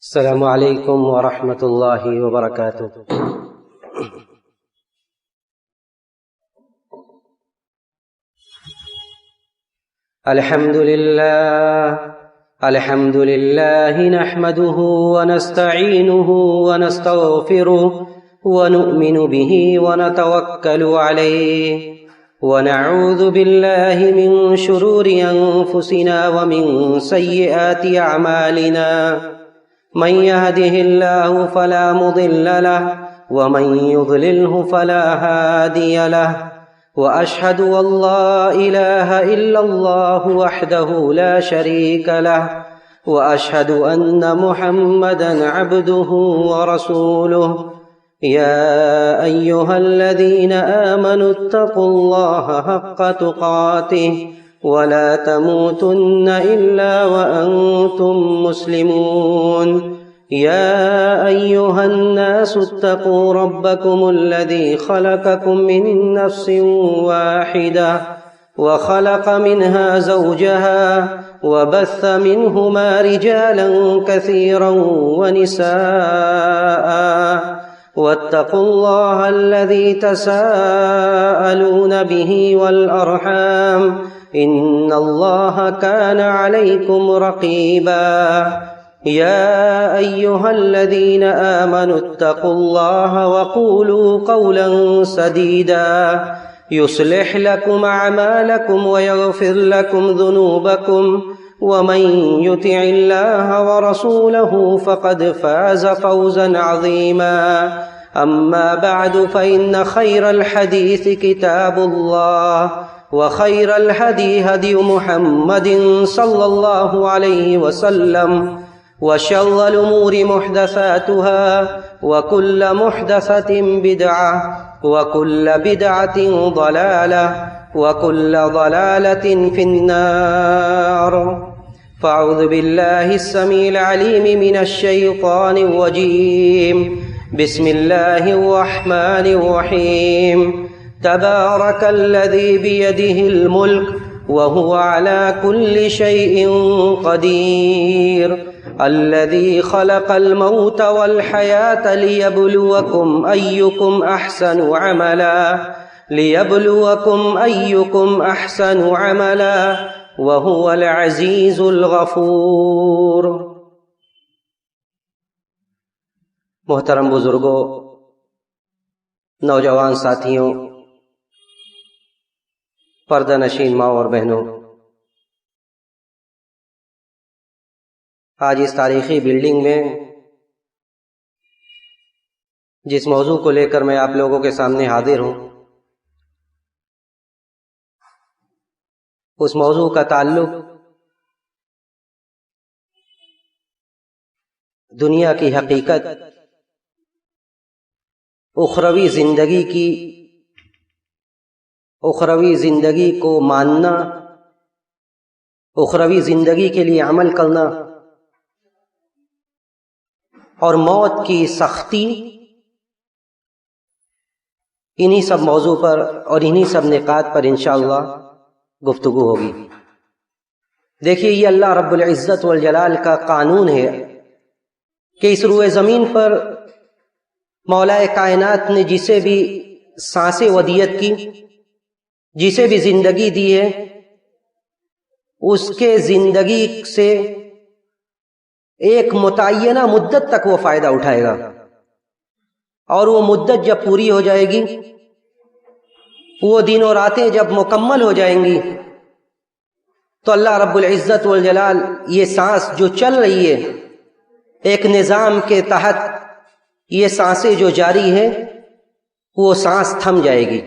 السلام علیکم ورحمۃ اللہ وبرکاتہ۔ الحمد للہ نحمده ونستعینه ونستغفره ونؤمن به ونتوکل علیہ ونعوذ باللہ من شرور انفسنا ومن سیئات اعمالنا، من يهده الله فلا مضل له ومن يضلله فلا هادي له، وأشهد أن لا إله إلا الله وحده لا شريك له، وأشهد أن محمدا عبده ورسوله، يا أيها الذين آمنوا اتقوا الله حق تقاته ولا تموتن إلا وأنتم مسلمون، يا أيها الناس اتقوا ربكم الذي خلقكم من نفس واحدة وخلق منها زوجها وبث منهما رجالا كثيرا ونساء، واتقوا الله الذي تساءلون به والأرحام إن الله كان عليكم رقيبا، يا أيها الذين آمنوا اتقوا الله وقولوا قولا سديدا يصلح لكم أعمالكم ويغفر لكم ذنوبكم، ومن يطع الله ورسوله فقد فاز فوزا عظيما، أما بعد فإن خير الحديث كتاب الله، وخير الهدي هدي محمد صلى الله عليه وسلم، وشر الأمور محدثاتها، وكل محدثة بدعة، وكل بدعة ضلالة، وكل ضلالة في النار، فأعوذ بالله السميع العليم من الشيطان الرجيم، بسم الله الرحمن الرحيم، تبارك الذي بيده الملك وهو على كل شيء قدير، الذي خلق الموت والحياة ليبلوكم أيكم أحسن عملا وهو العزيز الغفور۔ محترم بزرگوں، نوجوان ساتھیوں، پردہ نشین ماں اور بہنوں، آج اس تاریخی بلڈنگ میں جس موضوع کو لے کر میں آپ لوگوں کے سامنے حاضر ہوں، اس موضوع کا تعلق دنیا کی حقیقت، اخروی زندگی کو ماننا، اخروی زندگی کے لیے عمل کرنا، اور موت کی سختی، انہی سب موضوع پر اور انہی سب نکات پر انشاءاللہ گفتگو ہوگی۔ دیکھیے، یہ اللہ رب العزت والجلال کا قانون ہے کہ اس روئے زمین پر مولا کائنات نے جسے بھی سانس ودیت کی، جسے بھی زندگی دی ہے، اس کے زندگی سے ایک متعینہ مدت تک وہ فائدہ اٹھائے گا، اور وہ مدت جب پوری ہو جائے گی، وہ دن اور راتیں جب مکمل ہو جائیں گی، تو اللہ رب العزت والجلال یہ سانس جو چل رہی ہے، ایک نظام کے تحت یہ سانسیں جو جاری ہے، وہ سانس تھم جائے گی،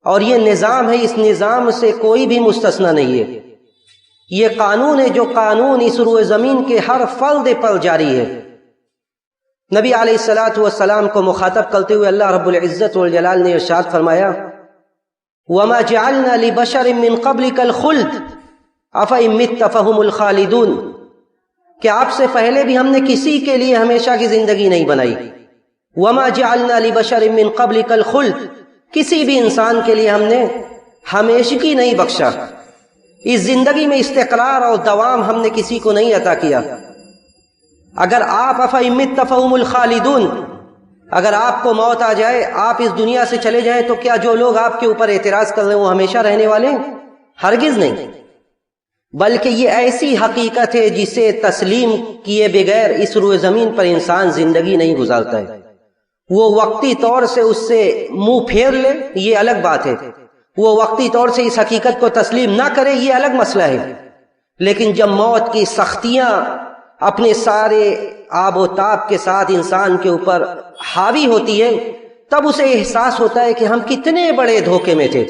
اور یہ نظام ہے، اس نظام سے کوئی بھی مستثنی نہیں ہے۔ یہ قانون ہے، جو قانون اس روئے زمین کے ہر فرد پر جاری ہے۔ نبی علیہ الصلوۃ والسلام کو مخاطب کرتے ہوئے اللہ رب العزت والجلال نے ارشاد فرمایا، وَمَا جَعَلْنَا لِبَشَرٍ مِّن قَبْلِكَ الْخُلْدَ أَفَإِن مِّتَّ فَهُمُ الْخَالِدُونَ، کہ آپ سے پہلے بھی ہم نے کسی کے لیے ہمیشہ کی زندگی نہیں بنائی۔ وَمَا جَعَلْنَا لِبَشَرٍ مِّن قَبْلِكَ الْخُلْدَ، کسی بھی انسان کے لیے ہم نے ہمیشگی نہیں بخشا، اس زندگی میں استقرار اور دوام ہم نے کسی کو نہیں عطا کیا۔ اگر آپ افئمت فہم الخالدون، اگر آپ کو موت آ جائے، آپ اس دنیا سے چلے جائیں، تو کیا جو لوگ آپ کے اوپر اعتراض کر رہے ہیں وہ ہمیشہ رہنے والے ہیں؟ ہرگز نہیں، بلکہ یہ ایسی حقیقت ہے جسے تسلیم کیے بغیر اس روئے زمین پر انسان زندگی نہیں گزارتا ہے۔ وہ وقتی طور سے اس سے منہ پھیر لے یہ الگ بات ہے، وہ وقتی طور سے اس حقیقت کو تسلیم نہ کرے یہ الگ مسئلہ ہے، لیکن جب موت کی سختیاں اپنے سارے آب و تاب کے ساتھ انسان کے اوپر حاوی ہوتی ہے، تب اسے احساس ہوتا ہے کہ ہم کتنے بڑے دھوکے میں تھے،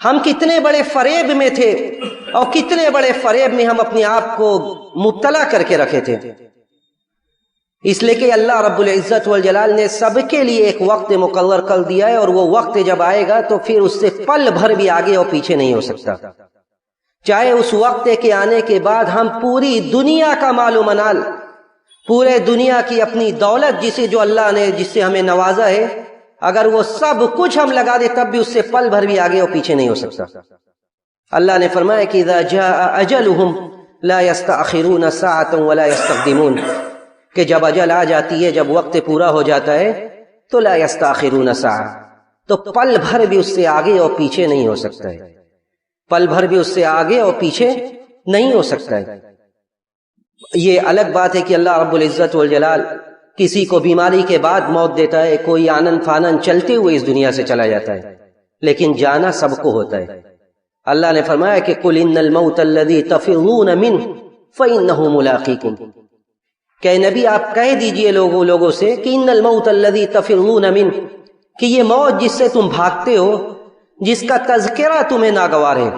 ہم کتنے بڑے فریب میں تھے، اور کتنے بڑے فریب میں ہم اپنے آپ کو مبتلا کر کے رکھے تھے۔ اس لیے کہ اللہ رب العزت والجلال نے سب کے لیے ایک وقت مقرر کر دیا ہے، اور وہ وقت جب آئے گا تو پھر اس سے پل بھر بھی آگے اور پیچھے نہیں ہو سکتا۔ چاہے اس وقت کے آنے کے بعد ہم پوری دنیا کا مال و منال، پورے دنیا کی اپنی دولت جو اللہ نے جس سے ہمیں نوازا ہے، اگر وہ سب کچھ ہم لگا دے تب بھی اس سے پل بھر بھی آگے اور پیچھے نہیں ہو سکتا۔ اللہ نے فرمایا کہ اذا جاء اجلہم لا یستأخرون ساعۃ ولا یستقدمون، کہ جب اجل آ جاتی ہے، جب وقت پورا ہو جاتا ہے تو لا یستأخرون ساعۃ، تو پل بھر بھی اس سے آگے اور پیچھے نہیں ہو سکتا ہے، پل بھر بھی اس سے آگے اور پیچھے نہیں ہو سکتا ہے۔ یہ الگ بات ہے کہ اللہ رب العزت والجلال کسی کو بیماری کے بعد موت دیتا ہے، کوئی آنن فانن چلتے ہوئے اس دنیا سے چلا جاتا ہے، لیکن جانا سب کو ہوتا ہے۔ اللہ نے فرمایا کہ قل ان الموت الذی تفرون منہ فانہ ملاقیکم، کہ نبی آپ کہہ دیجئے لوگوں سے کہ ان الموت الذی تفرون منہ، کہ یہ موت جس سے تم بھاگتے ہو، جس کا تذکرہ تمہیں ناگوار ہے،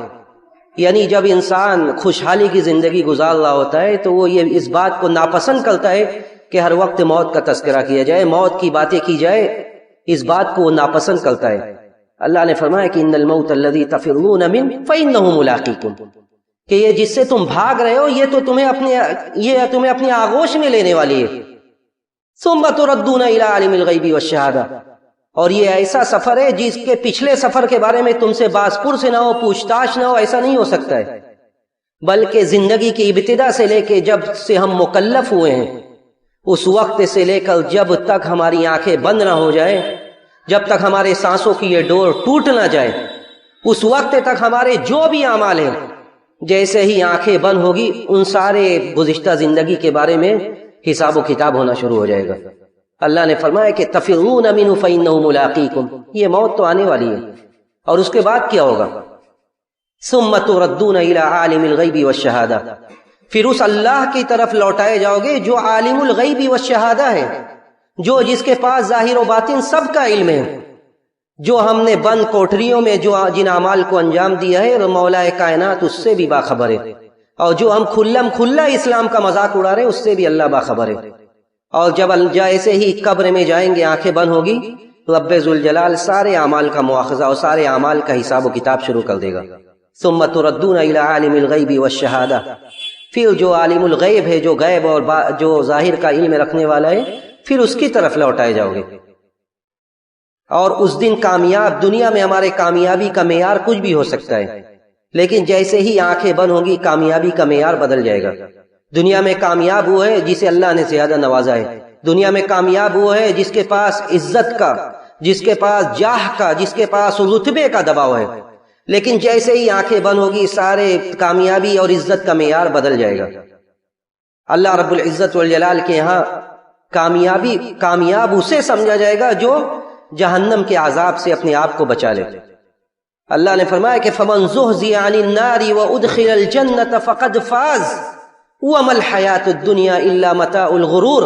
یعنی جب انسان خوشحالی کی زندگی گزار رہا ہوتا ہے تو وہ یہ اس بات کو ناپسند کرتا ہے کہ ہر وقت موت کا تذکرہ کیا جائے، موت کی باتیں کی جائے، اس بات کو وہ ناپسند کرتا ہے۔ اللہ نے فرمایا کہ ان الموت الذی تفرون منہ فانہ ملاقیکم، کہ یہ جس سے تم بھاگ رہے ہو یہ تو تمہیں اپنے آغوش میں لینے والی ہے۔ ثم تردون الی عالم الغیب والشہادہ، اور یہ ایسا سفر ہے جس کے پچھلے سفر کے بارے میں تم سے باز پرس نہ ہو، پوچھ تاچھ نہ ہو، ایسا نہیں ہو سکتا ہے، بلکہ زندگی کی ابتدا سے لے کے جب سے ہم مکلف ہوئے ہیں اس وقت سے لے کر جب تک ہماری آنکھیں بند نہ ہو جائیں، جب تک ہمارے سانسوں کی یہ ڈور ٹوٹ نہ جائے، اس وقت تک ہمارے جو بھی اعمال ہیں، جیسے ہی آنکھیں بند ہوگی ان سارے گزشتہ زندگی کے بارے میں حساب و کتاب ہونا شروع ہو جائے گا۔ اللہ نے فرمایا کہ تفرون منہ فانہ ملاقیکم، یہ موت تو آنے والی ہے، اور اس کے بعد کیا ہوگا؟ ثم تردون الی عالم الغیب والشہادہ، پھر اس اللہ کی طرف لوٹائے جاؤ گے جو عالم الغیب والشہادہ ہے، جو جس کے پاس ظاہر و باطن سب کا علم ہے، جو ہم نے بند کوٹریوں میں جن اعمال کو انجام دیا ہے، مولا کائنات اس سے بھی باخبر ہے، اور جو ہم کھلم کھلا اسلام کا مذاق اڑا رہے ہیں اس سے بھی اللہ باخبر ہے۔ اور جب جیسے ہی قبر میں جائیں گے آنکھیں بند ہوگی، رب ذوالجلال سارے اعمال کا مواخذہ اور سارے اعمال کا حساب و کتاب شروع کر دے گا۔ ثم تردون الی عالم الغیب والشہادہ، پھر جو عالم الغیب ہے، جو غیب اور جو ظاہر کا علم رکھنے والا ہے، پھر اس کی طرف لوٹائے جاؤ گے۔ اور اس دن کامیاب، دنیا میں ہمارے کامیابی کا معیار کچھ بھی ہو سکتا ہے، لیکن جیسے ہی آنکھیں بند ہوں گی کامیابی کا معیار بدل جائے گا۔ دنیا میں کامیاب وہ ہے جسے اللہ نے زیادہ نوازا ہے، دنیا میں کامیاب وہ ہے جس کے پاس عزت کا، جس کے پاس جاہ کا، جس کے پاس رتبے کا دباؤ ہے، لیکن جیسے ہی آنکھیں بند ہوگی سارے کامیابی اور عزت کا معیار بدل جائے گا۔ اللہ رب العزت والجلال کے ہاں کامیاب اسے سمجھا جائے گا جو جہنم کے عذاب سے اپنے آپ کو بچا لے۔ اللہ نے فرمایا کہ فمن زحزح عن النار وادخل الجنة فقد فاز وما الحیاۃ الدنیا الا متاع الغرور،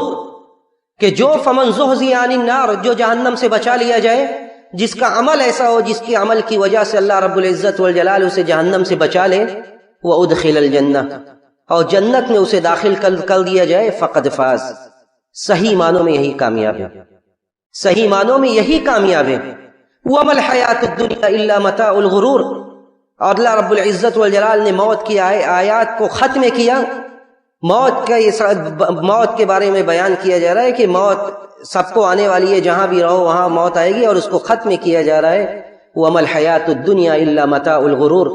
کہ جو فمن زحزح عن النار، جو جہنم سے بچا لیا جائے، جس کا عمل ایسا ہو جس کے عمل کی وجہ سے اللہ رب العزت والجلال اسے جہنم سے بچا لے، وادخل الجنہ، اور جنت میں اسے داخل کر دیا جائے، فقد فاز، صحیح معنوں میں یہی کامیاب ہے، صحیح معنوں میں یہی کامیاب ہے۔ وما الحیاۃ الدنیا الا متاع الغرور، اور اللہ رب العزت والجلال نے موت کی آیات کو ختم کیا، موت کے بارے میں بیان کیا جا رہا ہے کہ موت سب کو آنے والی ہے، جہاں بھی رہو وہاں موت آئے گی، اور اس کو ختم کیا جا رہا ہے وما الحیاۃ الدنیا الا متاع الغرور،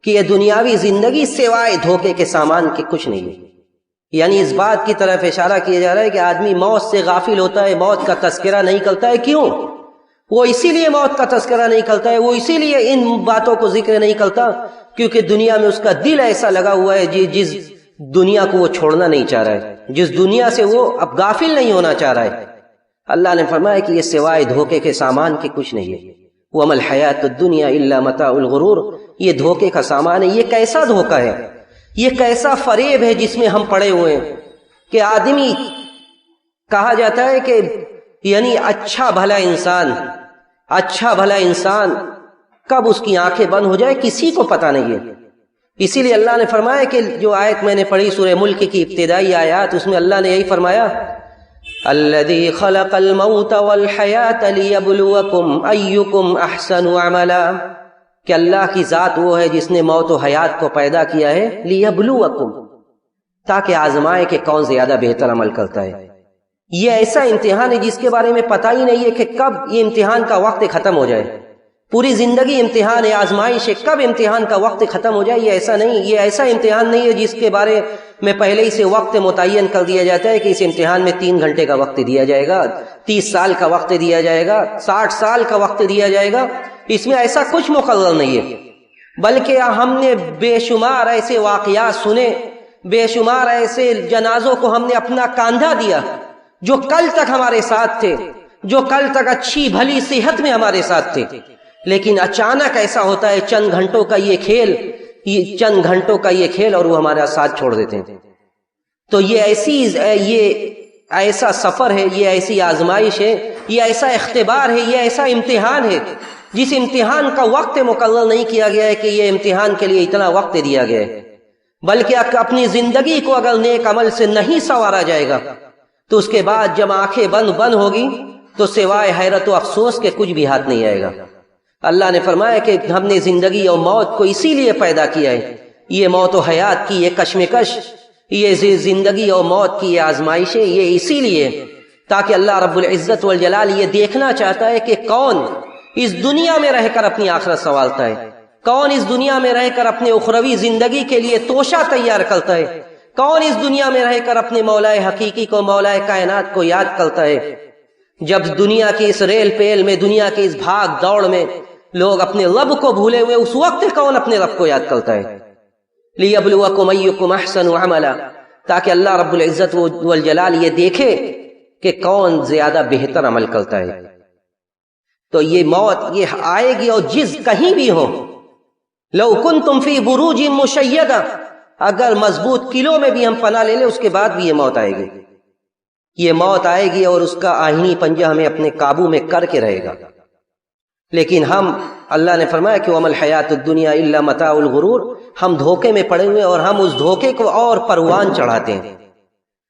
کہ یہ دنیاوی زندگی سوائے دھوکے کے سامان کے کچھ نہیں ہے، یعنی اس بات کی طرف اشارہ کیا جا رہا ہے کہ آدمی موت سے غافل ہوتا ہے، موت کا تذکرہ نہیں کرتا ہے. کیوں؟ وہ اسی لیے موت کا تذکرہ نہیں کرتا ہے، وہ اسی لیے ان باتوں کو ذکر نہیں کرتا کیونکہ دنیا میں اس کا دل ایسا لگا ہوا ہے جس دنیا کو وہ چھوڑنا نہیں چاہ رہا ہے، جس دنیا سے وہ اب غافل نہیں ہونا چاہ رہا ہے. اللہ نے فرمایا کہ یہ سوائے دھوکے کے سامان کے کچھ نہیں ہے. وَمَا الْحَيَاةُ الدُّنْيَا إِلَّا مَتَاعُ الْغُرُورِ. یہ دھوکے کا سامان ہے. یہ کیسا دھوکہ ہے، یہ کیسا فریب ہے جس میں ہم پڑے ہوئے ہیں کہ آدمی کہا جاتا ہے کہ یعنی اچھا بھلا انسان کب اس کی آنکھیں بند ہو جائے کسی کو پتہ نہیں ہے. اسی لیے اللہ نے فرمایا کہ جو آیت میں نے پڑھی سورہ ملک کی ابتدائی آیات، اس میں اللہ نے یہی فرمایا الذی خلق الموت والحیاة لیبلوکم ایکم احسن عملا، کہ اللہ کی ذات وہ ہے جس نے موت و حیات کو پیدا کیا ہے لیبلوکم، تاکہ آزمائے کہ کون زیادہ بہتر عمل کرتا ہے. یہ ایسا امتحان ہے جس کے بارے میں پتہ ہی نہیں ہے کہ کب یہ امتحان کا وقت ختم ہو جائے. پوری زندگی امتحان ہے، آزمائش ہے، کب امتحان کا وقت ختم ہو جائے یہ ایسا نہیں. یہ ایسا امتحان نہیں ہے جس کے بارے میں پہلے ہی سے وقت متعین کر دیا جاتا ہے کہ اس امتحان میں 3 گھنٹے کا وقت دیا جائے گا، 30 سال کا وقت دیا جائے گا، 60 سال کا وقت دیا جائے گا. اس میں ایسا کچھ مقرر نہیں ہے، بلکہ ہم نے بے شمار ایسے واقعات سنے، بے شمار ایسے جنازوں کو ہم نے اپنا کاندھا دیا جو کل تک ہمارے ساتھ تھے، جو کل تک اچھی بھلی صحت میں ہمارے ساتھ تھے، لیکن اچانک ایسا ہوتا ہے چند گھنٹوں کا یہ کھیل اور وہ ہمارا ساتھ چھوڑ دیتے ہیں. تو یہ ایسا سفر ہے، یہ ایسی آزمائش ہے، یہ ایسا اختبار ہے، یہ ایسا امتحان ہے جس امتحان کا وقت مقرر نہیں کیا گیا ہے کہ یہ امتحان کے لیے اتنا وقت دیا گیا ہے، بلکہ اپنی زندگی کو اگر نیک عمل سے نہیں سنوارا جائے گا تو اس کے بعد جب آنکھیں بند ہوگی تو سوائے حیرت و افسوس کے کچھ بھی ہاتھ نہیں آئے گا. اللہ نے فرمایا کہ ہم نے زندگی اور موت کو اسی لیے پیدا کیا ہے. یہ موت و حیات کی یہ کشمکش، یہ زندگی اور موت کی یہ آزمائشیں، یہ اسی لیے تاکہ اللہ رب العزت والجلال یہ دیکھنا چاہتا ہے کہ کون اس دنیا میں رہ کر اپنی آخرت سنوارتا ہے، کون اس دنیا میں رہ کر اپنے اخروی زندگی کے لیے توشہ تیار کرتا ہے، کون اس دنیا میں رہ کر اپنے مولا حقیقی کو، مولا کائنات کو یاد کرتا ہے. جب دنیا کی اس ریل پیل میں، دنیا کی اس بھاگ دوڑ میں لوگ اپنے رب کو بھولے ہوئے، اس وقت کون اپنے رب کو یاد کرتا ہے؟ لیبلوکم ایکم احسن عملا، تاکہ اللہ رب العزت والجلال یہ دیکھے کہ کون زیادہ بہتر عمل کرتا ہے. تو یہ موت یہ آئے گی، اور جس کہیں بھی ہو، لو کنتم فی بروج مشیدہ، اگر مضبوط قلعوں میں بھی ہم پناہ لے لیں اس کے بعد بھی یہ موت آئے گی. یہ موت آئے گی اور اس کا آہنی پنجہ ہمیں اپنے قابو میں کر کے رہے گا. لیکن اللہ نے فرمایا کہ وَمَا الْحَيَاةُ الدُّنْيَا إِلَّا مَتَاعُ الْغُرُورِ، ہم دھوکے میں پڑے ہوئے اور ہم اس دھوکے کو اور پروان چڑھاتے ہیں،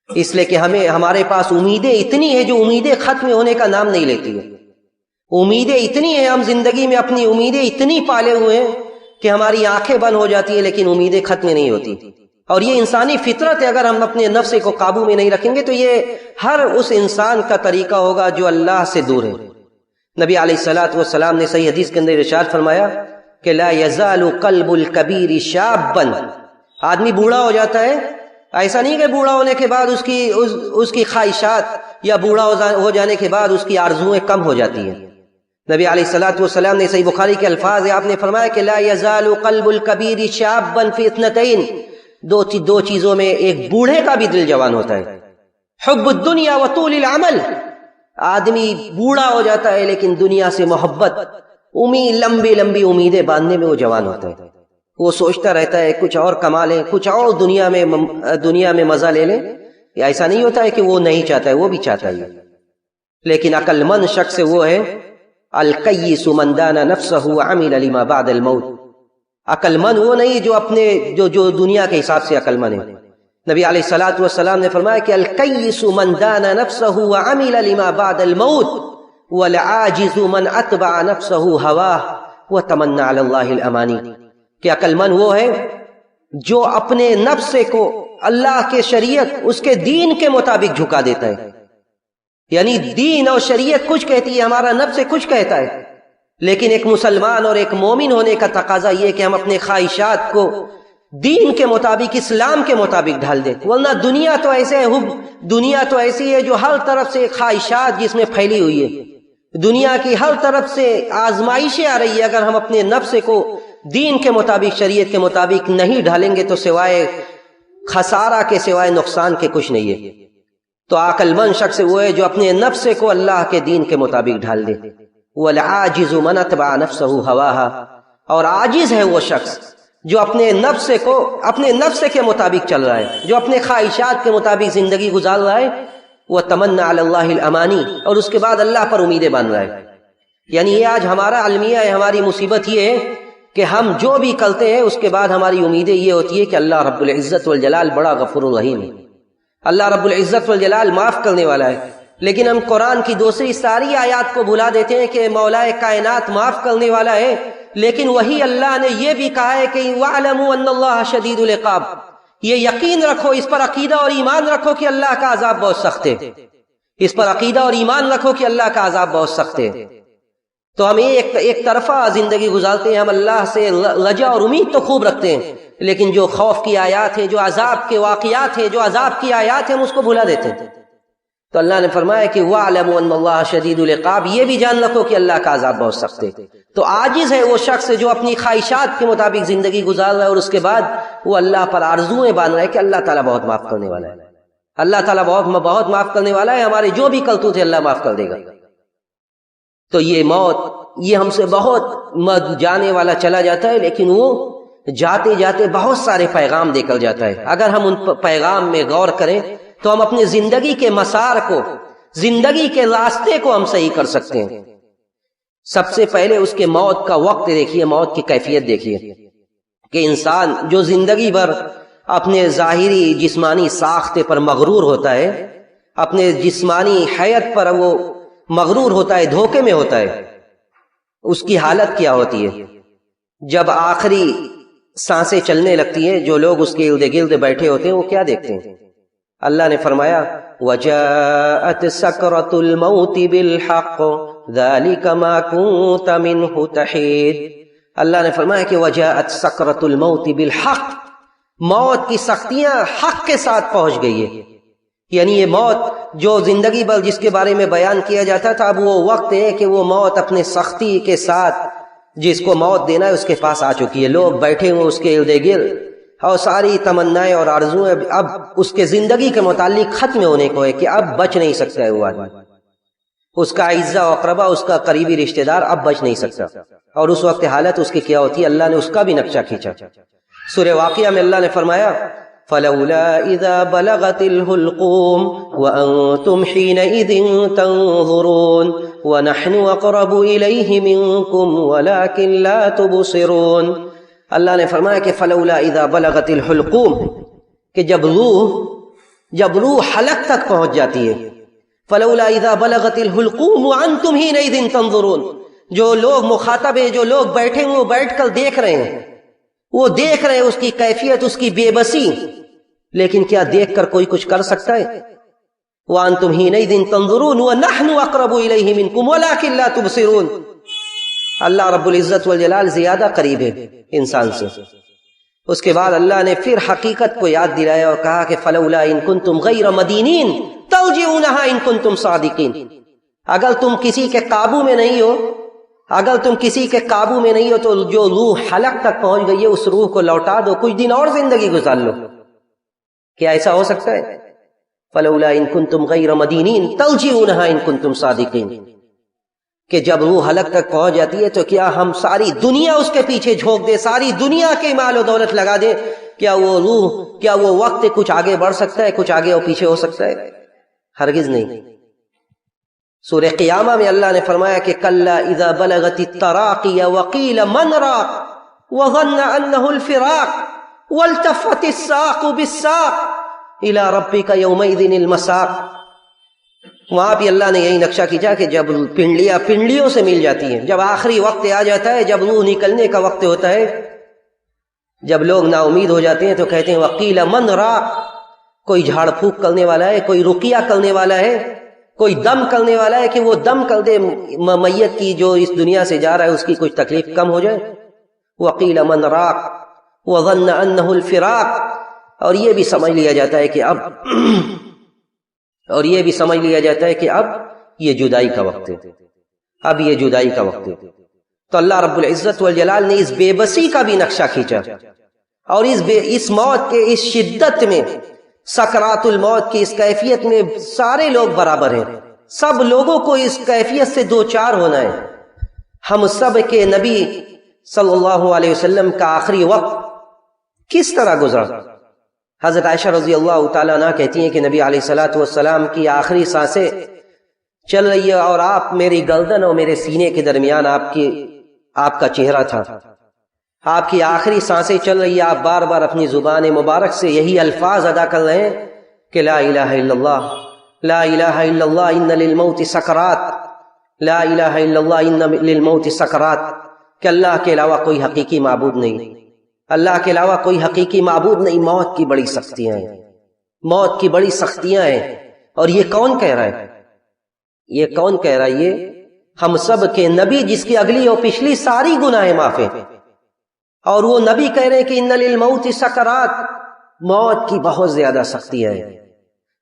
اس لیے کہ ہمارے پاس امیدیں اتنی ہیں جو امیدیں ختم ہونے کا نام نہیں لیتی ہیں. امیدیں اتنی ہیں، ہم زندگی میں اپنی امیدیں اتنی پالے ہوئے ہیں کہ ہماری آنکھیں بند ہو جاتی ہیں لیکن امیدیں ختم نہیں ہوتی. اور یہ انسانی فطرت ہے، اگر ہم اپنے نفس کو قابو میں نہیں رکھیں گے تو یہ ہر اس انسان کا طریقہ ہوگا جو اللہ سے دور ہے. نبی علیہ الصلوۃ والسلام نے صحیح حدیث کے اندر ارشاد فرمایا کہ لا یزال قلب الکبیر شابا، آدمی بوڑھا ہو جاتا ہے، ایسا نہیں کہ بوڑھا ہونے کے بعد اس کی خواہشات یا بوڑھا ہو جانے کے بعد اس کی آرزویں کم ہو جاتی ہیں. نبی علیہ الصلوۃ والسلام نے صحیح بخاری کے الفاظ ہیں، آپ نے فرمایا کہ لا یزال قلب الکبیر شابا فی اثنتین، دو چیزوں میں ایک بوڑھے کا بھی دل جوان ہوتا ہے، حب الدنیا وطول العمل، آدمی بوڑھا ہو جاتا ہے لیکن دنیا سے محبت، لمبی امیدیں باندھنے میں وہ جوان ہوتا ہے. وہ سوچتا رہتا ہے کچھ اور کما لیں، کچھ اور دنیا میں مزہ لے لیں. ایسا نہیں ہوتا ہے کہ وہ نہیں چاہتا ہے، وہ بھی چاہتا ہے. لیکن عقل مند شخص وہ ہے القیس من دان نفسہ وعمل لما بعد الموت. عقل مند وہ نہیں جو دنیا کے حساب سے عقل مند ہے. نبی علیہ الصلوۃ والسلام نے فرمایا کہ القیس من دان نفسہ وعمل لما بعد الموت والعاجز من اتبع نفسہ ہواہ وتمنى علی اللہ الامانی، کہ عقل مند وہ ہے جو اپنے نفس کو اللہ کے شریعت، اس کے دین کے مطابق جھکا دیتا ہے. یعنی دین اور شریعت کچھ کہتی ہے، ہمارا نفس کچھ کہتا ہے. لیکن ایک مسلمان اور ایک مومن ہونے کا تقاضا یہ کہ ہم اپنے خواہشات کو دین کے مطابق، اسلام کے مطابق ڈھال دیں، ورنہ دنیا تو ایسے ہے، دنیا تو ایسی ہے جو ہر طرف سے خواہشات جس میں پھیلی ہوئی ہے، دنیا کی ہر طرف سے آزمائشیں آ رہی ہے۔ اگر ہم اپنے نفس کو دین کے مطابق، شریعت کے مطابق نہیں ڈھالیں گے تو سوائے خسارہ کے، سوائے نقصان کے کچھ نہیں ہے۔ تو عقل مند شخص وہ ہے جو اپنے نفس کو اللہ کے دین کے مطابق ڈھال دے۔ وَالْعَاجِزُ مَنْ اتَّبَعَ نَفْسَهُ هَوَاهَا، اور عاجز ہے وہ شخص جو اپنے نفس کے مطابق چل رہا ہے، جو اپنے خواہشات کے مطابق زندگی گزار رہا ہے۔ وَتَمَنَّى عَلَى اللَّهِ الْأَمَانِي، اور اس کے بعد اللہ پر امیدیں باندھ رہا ہے۔ یعنی یہ آج ہمارا المیہ ہے، ہماری مصیبت یہ ہے کہ ہم جو بھی کرتے ہیں اس کے بعد ہماری امیدیں یہ ہوتی ہے کہ اللہ رب العزت والجلال بڑا غفور الرحیم ہے، اللہ رب العزت والجلال معاف کرنے والا ہے۔ لیکن ہم قرآن کی دوسری ساری آیات کو بھلا دیتے ہیں کہ مولا کائنات معاف کرنے والا ہے، لیکن وہی اللہ نے یہ بھی کہا ہے کہ وَاعْلَمُوا أَنَّ اللَّهَ شَدِيدُ الْعِقَابِ، یہ یقین رکھو، اس پر عقیدہ اور ایمان رکھو کہ اللہ کا عذاب بہت سخت ہے، اس پر عقیدہ اور ایمان رکھو کہ اللہ کا عذاب بہت سخت ہے۔ تو ہم ایک طرفہ زندگی گزارتے ہیں، ہم اللہ سے رجا اور امید تو خوب رکھتے ہیں، لیکن جو خوف کی آیات ہیں، جو عذاب کے واقعات ہیں، جو عذاب کی آیات ہیں، ہم اس کو بھلا دیتے ہیں۔ تو اللہ نے فرمایا کہ وَاعْلَمُوا أَنَّ اللَّهَ شَدِيدُ الْعِقَابِ، یہ بھی جان رکھو کہ اللہ کا عذاب بہت سخت ہے۔ تو عاجز ہے وہ شخص جو اپنی خواہشات کے مطابق زندگی گزار رہا ہے اور اس کے بعد وہ اللہ پر آرزوئیں باندھ رہا ہے کہ اللہ تعالیٰ بہت معاف کرنے والا ہے، اللہ تعالیٰ بہت معاف کرنے والا ہے، ہمارے جو بھی کرتوت ہے اللہ معاف کر دے گا۔ تو یہ موت، یہ ہم سے بہت جانے والا چلا جاتا ہے، لیکن وہ جاتے جاتے بہت سارے پیغام دے کر جاتا ہے۔ اگر ہم ان پیغام میں غور کریں تو ہم اپنے زندگی کے مسار کو، زندگی کے راستے کو ہم صحیح کر سکتے ہیں۔ سب سے پہلے اس کے موت کا وقت دیکھیے، موت کی کیفیت دیکھیے کہ انسان جو زندگی بھر اپنے ظاہری جسمانی ساختے پر مغرور ہوتا ہے، اپنے جسمانی حیت پر وہ مغرور ہوتا ہے، دھوکے میں ہوتا ہے، اس کی حالت کیا ہوتی ہے؟ جب آخری سانسیں چلنے لگتی ہیں، جو لوگ اس کے ارد گرد بیٹھے ہوتے ہیں وہ کیا دیکھتے ہیں؟ اللہ نے فرمایا وَجَاءَتْ سَكْرَةُ الْمَوْتِ بِالْحَقِّ ذَلِكَ مَا كُنْتَ مِنْهُ تَحِيدُ، اللہ نے فرمایا کہ وَجَاءَتْ سَكْرَةُ الْمَوْتِ بِالْحَقِّ، موت کی سختیاں حق کے ساتھ پہنچ گئی ہے۔ یعنی یہ موت جو زندگی بھر جس کے بارے میں بیان کیا جاتا تھا، اب وہ وقت ہے کہ وہ موت اپنے سختی کے ساتھ جس کو موت دینا ہے اس کے پاس آ چکی ہے۔ لوگ بیٹھے ہوئے اس کے ارد گرد اور ساری تمنائیں اور آرزویں اب اس کے زندگی کے متعلق ختم ہونے کو ہے کہ اب بچ نہیں سکتا ہے وہ آدمی، اس کا اعزا و اقربا، اس کا قریبی رشتہ دار اب بچ نہیں سکتا۔ اور اس وقت حالت اس کی کیا ہوتی ہے، اللہ نے اس کا بھی نقشہ کھینچا۔ سورہ واقعہ میں اللہ نے فرمایا فَلَوْلَا إِذَا بَلَغَتِ الْحُلْقُومَ وَأَنْتُمْ حِينَئِذٍ تَنْظُرُونَ وَنَحْنُ أَقْرَبُ إِلَيْهِ مِنْكُمْ وَلَكِنْ لَا تُبْصِرُونَ، اللہ نے فرمایا کہ فَلَوْلَا إِذَا بَلَغَتِ الْحُلْقُومَ، کہ جب روح حلق تک پہنچ جاتی ہے، فَلَوْلَا إِذَا بَلَغَتِ الْحُلْقُومَ وَأَنْتُمْ حِينَئِذٍ تَنْظُرُونَ، جو لوگ مخاطب ہیں، جو لوگ بیٹھے ہیں وہ بیٹھ کر دیکھ رہے ہیں، وہ دیکھ رہے ہیں اس کی کیفیت، اس کی بے بسی، لیکن کیا دیکھ کر کوئی کچھ کر سکتا ہے؟ وَأَنْتُمْ حِينَئِذٍ تَنْظُرُونَ وَنَحْنُ أَقْرَبُ إِلَيْهِ مِنْكُمْ وَلَكِنْ لَا تُبْصِرُونَ، اللہ رب العزت والجلال زیادہ قریب ہے انسان سے۔ اس کے بعد اللہ نے پھر حقیقت کو یاد دلایا اور کہا کہ فَلَوْلَا إِن كُنْتُمْ غَيْرَ مَدِينِينَ تَرْجِعُونَهَا إِن كُنْتُمْ صَادِقِينَ، اگر تم کسی کے قابو میں نہیں ہو، اگر تم کسی کے قابو میں نہیں ہو تو جو روح حلق تک پہنچ گئی ہے اس روح کو لوٹا دو، کچھ دن اور زندگی گزار لو۔ کیا ایسا ہو سکتا ہے؟ فَلَوْلَا إِن كُنْتُمْ غَيْرَ مَدِينِينَ تَرْجِعُونَهَا إِن كُنْتُمْ صَادِقِينَ، کہ جب روح حلق تک پہنچ جاتی ہے تو کیا ہم ساری دنیا اس کے پیچھے جھونک دیں، ساری دنیا کے مال و دولت لگا دیں، کیا وہ روح، کیا وہ وقت کچھ آگے بڑھ سکتا ہے، کچھ آگے اور پیچھے ہو سکتا ہے؟ ہرگز نہیں۔ سورہ قیامہ میں اللہ نے فرمایا کہ کلا اذا بلغت التراقی وقیل من راق وظن انه الفراق والتفت الساق بالساق الى ربک یومئذ المساق، وہاں بھی اللہ نے یہی نقشہ کھینچا کہ جب پنڈلیاں پنڈلیوں سے مل جاتی ہیں، جب آخری وقت آ جاتا ہے، جب روح نکلنے کا وقت ہوتا ہے، جب لوگ نا امید ہو جاتے ہیں تو کہتے ہیں وقیل من راق، کوئی جھاڑ پھونک کرنے والا ہے، کوئی رقیہ کرنے والا ہے، کوئی دم کرنے والا ہے کہ وہ دم کر دے میت کی جو اس دنیا سے جا رہا ہے اس کی کچھ تکلیف کم ہو جائے۔ وقیل من راق، وظن انہ الفراق، اور یہ بھی سمجھ لیا جاتا ہے کہ اب یہ جدائی کا وقت ہے، اب یہ جدائی کا وقت ہے۔ تو اللہ رب العزت والجلال نے اس بے بسی کا بھی نقشہ کھینچا، اور اس موت کے اس شدت میں، سکرات الموت کی اس کیفیت میں سارے لوگ برابر ہیں، سب لوگوں کو اس کیفیت سے دوچار ہونا ہے۔ ہم سب کے نبی صلی اللہ علیہ وسلم کا آخری وقت کس طرح گزرا؟ حضرت عائشہ رضی اللہ تعالیٰ عنہ کہتی ہیں کہ نبی علیہ الصلوۃ والسلام کی آخری سانسیں چل رہی ہے، اور آپ میری گردن اور میرے سینے کے درمیان آپ کا چہرہ تھا، آپ کی آخری سانسیں چل رہی ہے، آپ بار بار اپنی زبان مبارک سے یہی الفاظ ادا کر رہے ہیں کہ لا الہ الا اللہ، لا الہ الا اللہ، ان للموت سکرات، لا الہ الا اللہ ان للموت سکرات، کہ اللہ کے علاوہ کوئی حقیقی معبود نہیں، اللہ کے علاوہ کوئی حقیقی معبود نہیں، موت کی بڑی سختیاں ہیں، موت کی بڑی سختیاں ہیں۔ اور یہ کون کہہ رہا ہے؟ یہ کون کہہ رہا ہے؟ یہ ہم سب کے نبی، جس کی اگلی اور پچھلی ساری گناہیں معاف ہیں، اور وہ نبی کہہ رہے ہیں کہ ان للموت سکرات، موت کی بہت زیادہ سختیاں ہیں۔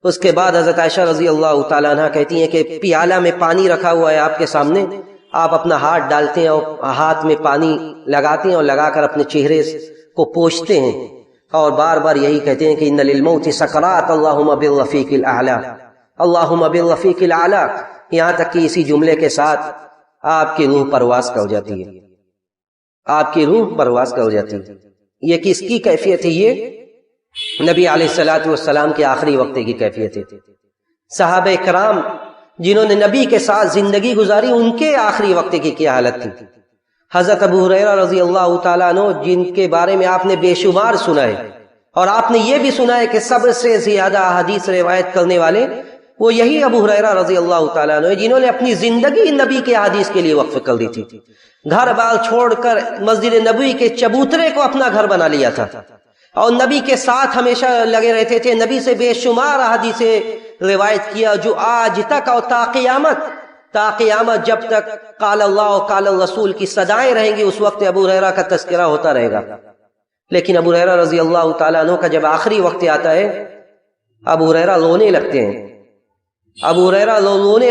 اس کے بعد حضرت عائشہ رضی اللہ تعالیٰ عنہ کہتی ہیں کہ پیالہ میں پانی رکھا ہوا ہے آپ کے سامنے، آپ اپنا ہاتھ ڈالتے ہیں اور ہاتھ میں پانی لگاتے ہیں، اور لگا کر اپنے چہرے کو پوچھتے ہیں، اور بار بار یہی کہتے ہیں کہ ان للموت سکرات، اللہم بالرفیق الاعلی، اللہم بالرفیق الاعلی، یہاں تک کہ اسی جملے کے ساتھ آپ کی روح پرواز کر جاتی ہے، آپ کی روح پرواز کر جاتی ہے۔ یہ کس کی کیفیت ہے؟ یہ نبی علیہ الصلوۃ والسلام کے آخری وقت کی کیفیت ہے۔ صحابہ کرام جنہوں نے نبی کے ساتھ زندگی گزاری، ان کے آخری وقت کی کیا حالت تھی؟ حضرت ابو ہریرہ رضی اللہ تعالیٰ عنہ، جن کے بارے میں آپ نے بے شمار سنا ہے، اور آپ نے یہ بھی سنا ہے کہ سب سے زیادہ حدیث روایت کرنے والے وہ یہی ابو ہریرہ رضی اللہ تعالیٰ عنہ، جنہوں نے اپنی زندگی نبی کے حدیث کے لیے وقف کر دی تھی، گھر بار چھوڑ کر مسجد نبوی کے چبوترے کو اپنا گھر بنا لیا تھا، اور نبی کے ساتھ ہمیشہ لگے رہتے تھے، نبی سے بے شمار حدیثیں روایت کیا، جو آج تک اور تا قیامت جب تک قال اللہ و قال الرسول کی صدائیں رہیں گی، اس وقت ابو ہریرہ کا تذکرہ ہوتا رہے گا۔ لیکن ابو ہریرہ رضی اللہ تعالیٰ عنہ کا جب آخری وقت آتا ہے، ابو ہریرہ رونے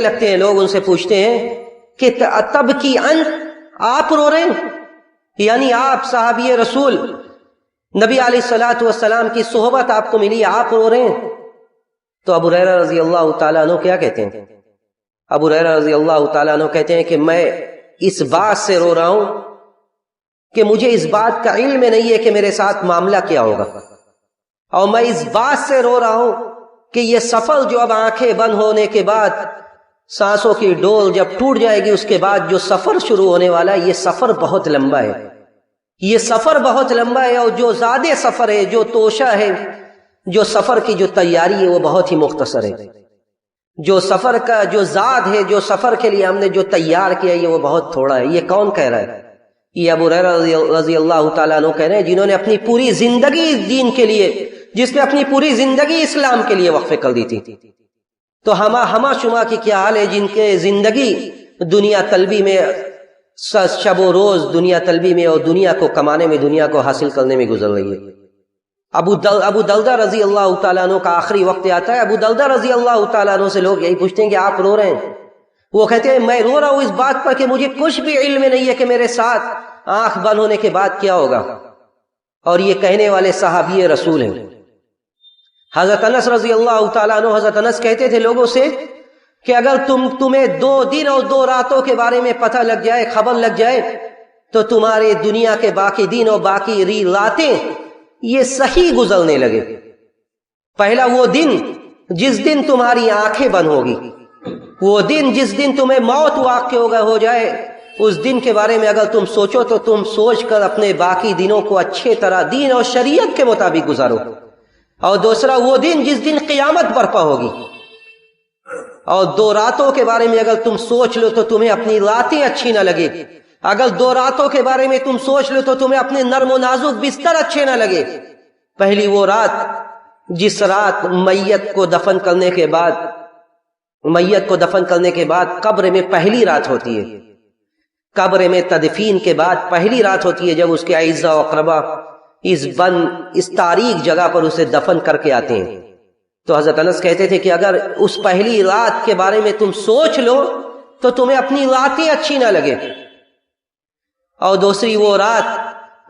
لگتے ہیں، لوگ ان سے پوچھتے ہیں کہ تب کی انت، آپ رو رہے ہیں؟ یعنی آپ صحابی رسول، نبی علیہ الصلوۃ والسلام کی صحبت آپ کو ملی، آپ رو رہے ہیں؟ تو ابو ہریرہ رضی اللہ تعالیٰ عنہ کیا کہتے ہیں؟ ابو ہریرہ رضی اللہ تعالیٰ عنہ کہتے ہیں کہ میں اس بات سے رو رہا ہوں کہ مجھے اس بات کا علم نہیں ہے کہ میرے ساتھ معاملہ کیا ہوگا، اور میں اس بات سے رو رہا ہوں کہ یہ سفر جو اب آنکھیں بند ہونے کے بعد، سانسوں کی ڈول جب ٹوٹ جائے گی، اس کے بعد جو سفر شروع ہونے والا ہے، یہ سفر بہت لمبا ہے، یہ سفر بہت لمبا ہے، اور جو زیادہ سفر ہے، جو توشہ ہے، جو سفر کی جو تیاری ہے، وہ بہت ہی مختصر ہے، جو سفر کا جو زاد ہے، جو سفر کے لیے ہم نے جو تیار کیا ہے، وہ بہت تھوڑا ہے۔ یہ کون کہہ رہا ہے؟ یہ ابو ہریرہ رضی اللہ تعالیٰ عنہ کہہ رہے ہیں، جنہوں نے اپنی پوری زندگی دین کے لیے، جس نے اپنی پوری زندگی اسلام کے لیے وقف کر دی تھی۔ تو ہما شما کی کیا حال ہے جن کے زندگی دنیا طلبی میں، شب و روز دنیا طلبی میں اور دنیا کو کمانے میں، دنیا کو حاصل کرنے میں گزر رہی ہے۔ ابو دردہ رضی اللہ تعالیٰ عنہ کا آخری وقت آتا ہے، ابو دردہ رضی اللہ تعالیٰ عنہ سے لوگ یہی پوچھتے ہیں کہ آپ رو رہے ہیں؟ وہ کہتے ہیں میں رو رہا ہوں اس بات پر کہ مجھے کچھ بھی علم نہیں ہے کہ میرے ساتھ آنکھ بند ہونے کے بعد کیا ہوگا، اور یہ کہنے والے صحابی رسول ہیں۔ حضرت انس رضی اللہ تعالیٰ عنہ، حضرت انس کہتے تھے لوگوں سے کہ اگر تمہیں 2 دن اور 2 راتوں کے بارے میں پتہ لگ جائے، خبر لگ جائے، تو تمہارے دنیا کے باقی دن اور باقی راتیں یہ صحیح گزرنے لگے۔ پہلا وہ دن جس دن تمہاری آنکھیں بند ہوگی، وہ دن جس دن تمہیں موت واقع ہو جائے، اس دن کے بارے میں اگر تم سوچو تو تم سوچ کر اپنے باقی دنوں کو اچھے طرح دین اور شریعت کے مطابق گزارو۔ اور دوسرا وہ دن جس دن قیامت برپا ہوگی، اور 2 راتوں کے بارے میں اگر تم سوچ لو تو تمہیں اپنی راتیں اچھی نہ لگے، اگر 2 راتوں کے بارے میں تم سوچ لو تو تمہیں اپنے نرم و نازک بستر اچھے نہ لگے۔ پہلی وہ رات جس رات میت کو دفن کرنے کے بعد قبر میں پہلی رات ہوتی ہے، قبر میں تدفین کے بعد پہلی رات ہوتی ہے، جب اس کے اعزاء و اقربا اس تاریک جگہ پر اسے دفن کر کے آتے ہیں۔ تو حضرت انس کہتے تھے کہ اگر اس پہلی رات کے بارے میں تم سوچ لو تو تمہیں اپنی راتیں اچھی نہ لگے، اور دوسری وہ رات